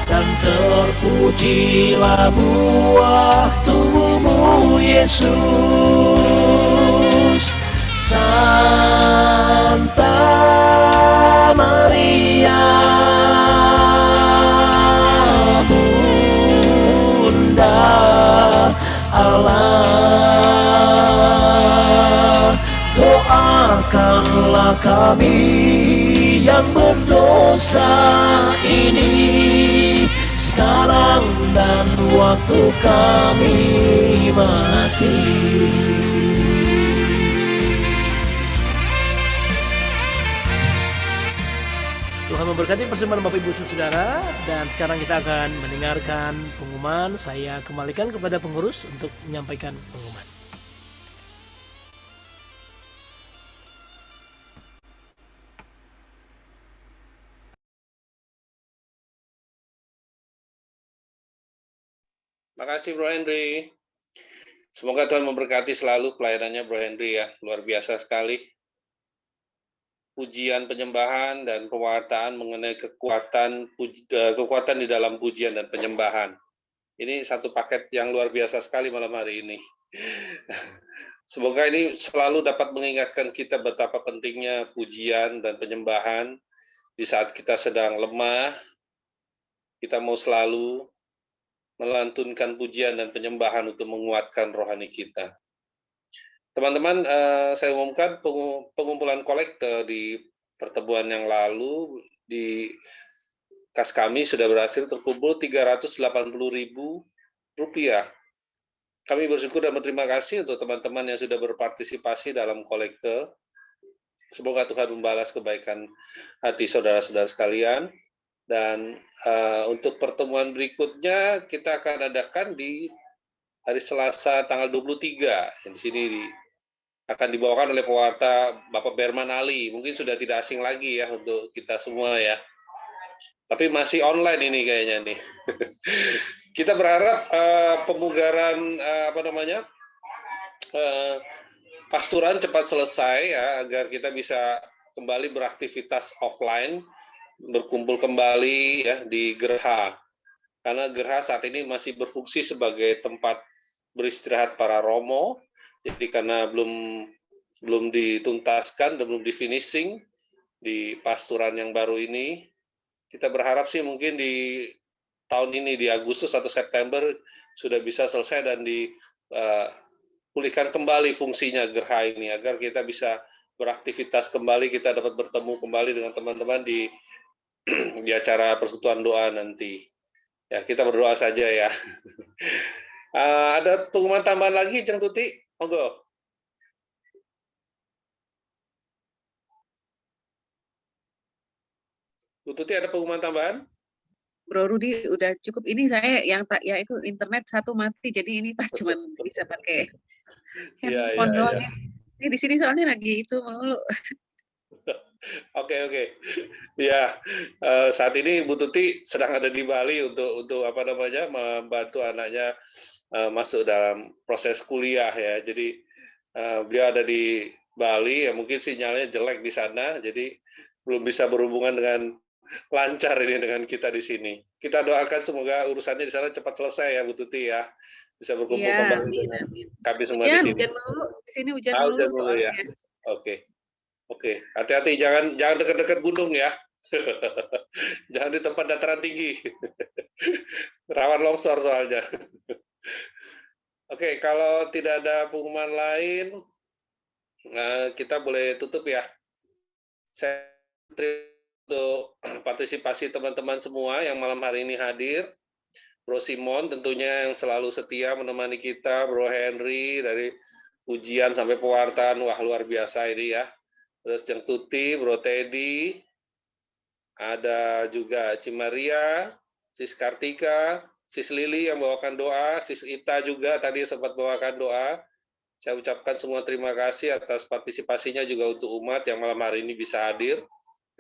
dan terpujilah buah tubuhmu Yesus. Santa Maria, Bunda Allah, doakanlah kami yang berdosa ini sekarang dan waktu kami mati. Tuhan memberkati persembahan Bapak Ibu Saudara, dan sekarang kita akan mendengarkan pengumuman. Saya kembalikan kepada pengurus untuk menyampaikan pengumuman. Makasih Bro Henry. Semoga Tuhan memberkati selalu pelayanannya Bro Henry ya. Luar biasa sekali. Pujian, penyembahan, dan pewartaan mengenai kekuatan di dalam pujian dan penyembahan. Ini satu paket yang luar biasa sekali malam hari ini. Semoga ini selalu dapat mengingatkan kita betapa pentingnya pujian dan penyembahan di saat kita sedang lemah. Kita mau selalu melantunkan pujian dan penyembahan untuk menguatkan rohani kita. Teman-teman, saya umumkan pengumpulan kolekte di pertemuan yang lalu di kas kami sudah berhasil terkumpul Rp380.000. Kami bersyukur dan berterima kasih untuk teman-teman yang sudah berpartisipasi dalam kolekte. Semoga Tuhan membalas kebaikan hati saudara-saudara sekalian. Dan untuk pertemuan berikutnya kita akan adakan di hari Selasa tanggal 23. Di sini akan dibawakan oleh pewarta Bapak Berman Ali. Mungkin sudah tidak asing lagi ya untuk kita semua ya. Tapi masih online ini kayaknya nih. Kita berharap pemugaran pasturan cepat selesai ya, agar kita bisa kembali beraktivitas offline, berkumpul kembali ya di Gerha. Karena Gerha saat ini masih berfungsi sebagai tempat beristirahat para romo. Jadi karena belum dituntaskan dan belum di-finishing di pasturan yang baru ini, kita berharap sih mungkin di tahun ini, di Agustus atau September, sudah bisa selesai dan dipulihkan kembali fungsinya Gerha ini, agar kita bisa beraktivitas kembali, kita dapat bertemu kembali dengan teman-teman di acara persekutuan doa nanti. Ya, kita berdoa saja ya. Ada pengumuman tambahan lagi, Jeng Tuti? Monggo. Bu Tuti, ada pengumuman tambahan? Bro Rudi udah cukup. Ini saya yang ya itu internet satu mati, jadi ini Pak cuma bisa pakai handphone doang. Ini di sini soalnya lagi itu mulu. Oke. Ya, saat ini Bu Tuti sedang ada di Bali untuk membantu anaknya masuk dalam proses kuliah ya. Jadi beliau ada di Bali, ya mungkin sinyalnya jelek di sana, jadi belum bisa berhubungan dengan lancar ini dengan kita di sini. Kita doakan semoga urusannya di sana cepat selesai ya Bu Tuti ya. Bisa berkumpul kembali dengan kami semua di sini. Hujan mulu, di sini hujan mulu ya. Oke. Hati-hati, jangan dekat-dekat gunung ya. Jangan di tempat dataran tinggi. Rawan longsor soalnya. Oke, kalau tidak ada pengumuman lain, kita boleh tutup ya. Saya untuk partisipasi teman-teman semua yang malam hari ini hadir. Bro Simon tentunya yang selalu setia menemani kita, Bro Henry dari ujian sampai pewartaan, wah luar biasa ini ya. Terus yang Tuti, Bro Teddy, ada juga Cimaria, Sis Kartika, Sis Lili yang bawakan doa, Sis Ita juga tadi sempat bawakan doa. Saya ucapkan semua terima kasih atas partisipasinya juga untuk umat yang malam hari ini bisa hadir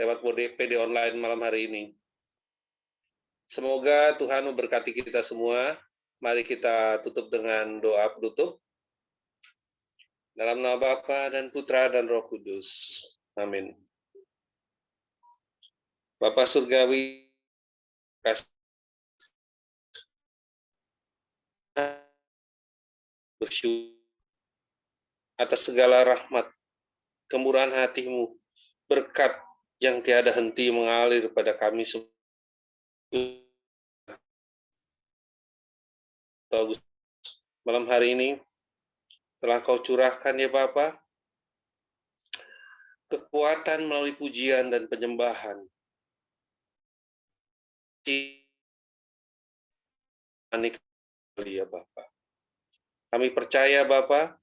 lewat PD online malam hari ini. Semoga Tuhan memberkati kita semua. Mari kita tutup dengan doa penutup. Dalam nama Bapa dan Putra dan Roh Kudus. Amin. Bapa Surgawi, bersyukur atas segala rahmat, kemurahan hati-Mu, berkat yang tiada henti mengalir pada kami semua. Malam hari ini telah Kau curahkan ya Bapa, kekuatan melalui pujian dan penyembahan. Ya Bapa. Kami percaya Bapa,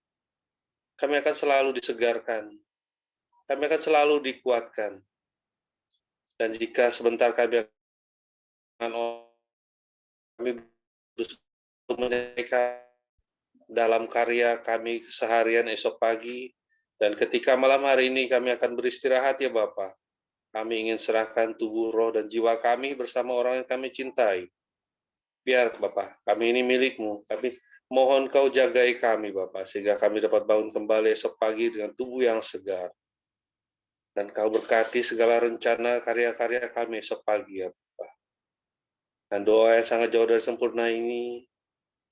kami akan selalu disegarkan. Kami akan selalu dikuatkan. Dan jika sebentar kami mereka dalam karya kami seharian esok pagi, dan ketika malam hari ini kami akan beristirahat ya Bapa. Kami ingin serahkan tubuh, roh, dan jiwa kami bersama orang yang kami cintai. Biar Bapa, kami ini milik-Mu. Kami mohon Kau jagai kami Bapa, sehingga kami dapat bangun kembali esok pagi dengan tubuh yang segar. Dan Kau berkati segala rencana karya-karya kami esok pagi ya Bapa. Dan doa yang sangat jauh dari sempurna ini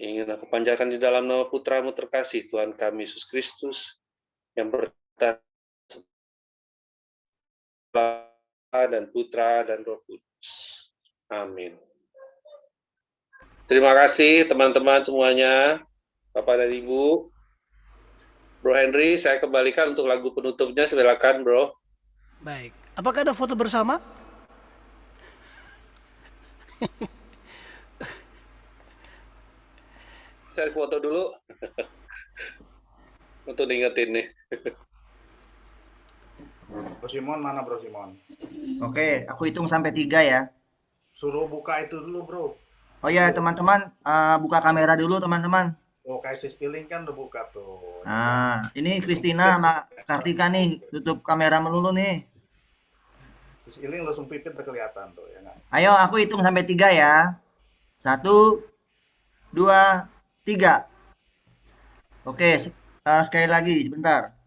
ingin aku panjatkan di dalam nama Putra-Mu terkasih, Tuhan kami Yesus Kristus, yang berkata dan Putra dan Roh Kudus. Amin. Terima kasih teman-teman semuanya, Bapak dan Ibu. Bro Henry, saya kembalikan untuk lagu penutupnya, silakan Bro. Baik, apakah ada foto bersama? Saya foto dulu. Untuk diingetin nih. Bro Simon mana Bro Simon? Oke, aku hitung sampai 3 ya. Suruh buka itu dulu Bro. Oh ya teman-teman, buka kamera dulu teman-teman. Oh kayak Sis Iling kan udah buka tuh. Nah, ini Christina sama Kartika nih, tutup kamera melulu nih. Sis Iling langsung pipit udah kelihatan tuh ya kan. Ayo aku hitung sampai 3 ya. 1, 2, 3. Oke, sekali lagi sebentar.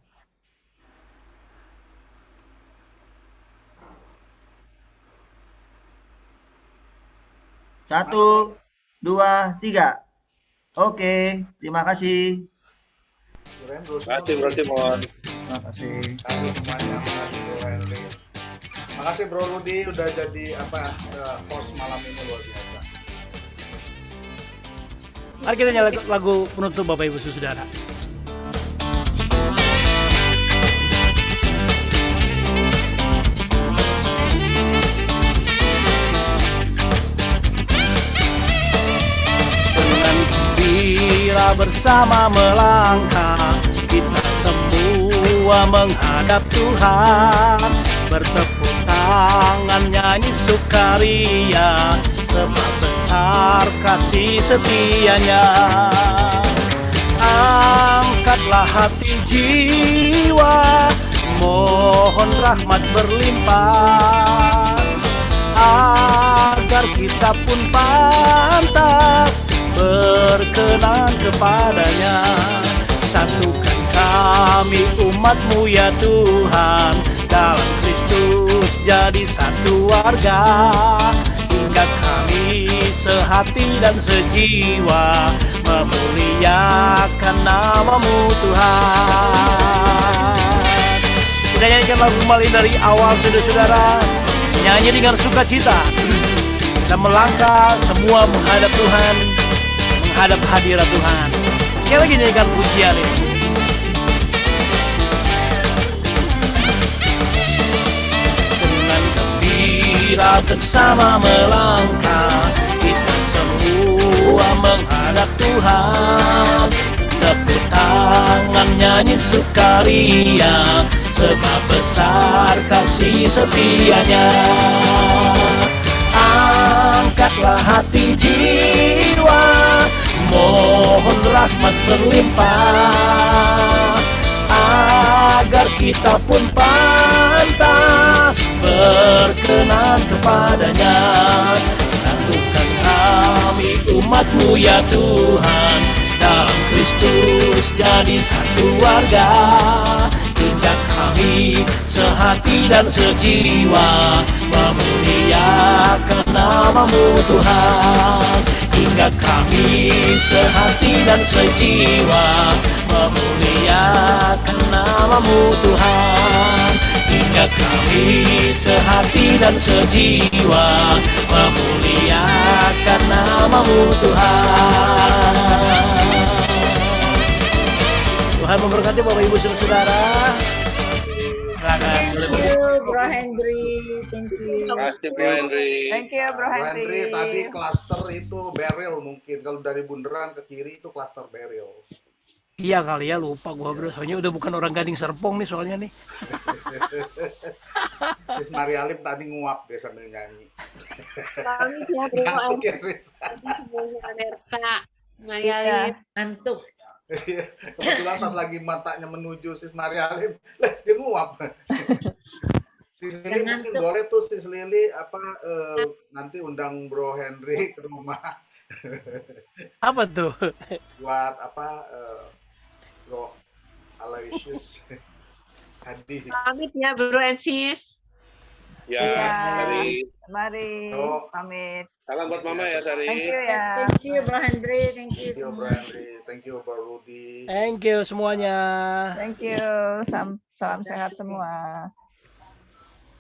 1, 2, 3. Oke, terima kasih. Terima kasih Bro Simon. Terima kasih. Terima kasih semuanya. Bro Henry. Makasih Bro Rudi udah jadi host malam ini luar biasa. Mari kita nyanyi lagu penutup Bapak Ibu Saudara. Bila bersama melangkah, kita semua menghadap Tuhan, bertepuk tangan nyanyi sukaria, sebab besar kasih setianya. Angkatlah hati jiwa, mohon rahmat berlimpah, agar kita pun pantas berkenan kepadanya. Satukan kami umat-Mu ya Tuhan, dalam Kristus jadi satu warga, hingga kami sehati dan sejiwa memuliakan nama-Mu Tuhan. Kita nyanyikan lagu kembali dari awal saudara-saudara, nyanyi dengan sukacita. Kita melangkah semua menghadap Tuhan, menghadap hadirat Tuhan. Sekali lagi nyanyikan pujian ini. Dengan gembira bersama melangkah, kita semua menghadap Tuhan. Tepuk tangan nyanyi sukaria, sebab besar kasih setianya. Angkatlah hati jiwa, mohon rahmat berlimpah, agar kita pun pantas berkenan kepadanya. Satukan kami umat-Mu ya Tuhan, dalam Kristus jadi satu warga, hingga kami sehati dan sejiwa memuliakan nama-Mu Tuhan. Hingga kami sehati dan sejiwa memuliakan nama-Mu Tuhan. Hingga kami sehati dan sejiwa memuliakan nama-Mu Tuhan. Tuhan memberkati Bapak Ibu Saudara. Thank you, Bro Hendry. Thank you. Terima kasih, Bro Henry. Thank you, Bro Bro Henry, tadi Henry. klaster itu Beryl mungkin. Kalau dari bundaran ke kiri itu klaster Beryl. Iya kali ya, lupa gua bro. Soalnya udah bukan orang Gading Serpong nih soalnya nih. Sis Marialim tadi nguap dia sambil nyanyi. Kami ya Bro Ngantuk ya, Sis. semuanya Anerka, Marialim. Ngantuk. Kebetulan pas lagi matanya menuju Sis Marialim, lah dia nguap. Sis Lili Jangan mungkin tuh. boleh tuh Sis Lili nanti undang Bro Henry ke rumah Apa tuh? buat Bro Aloysius Hadi. Pamit ya Bro and Sis. Ya, Iya. Sari. Mari Oh. pamit. Salam buat Mama ya, Sari. Thank you ya. Thank you, Bro Hendry. Thank you. Thank you Bro Henry, thank you Bro Rudy. Thank you semuanya. Thank you. Salam sehat semua.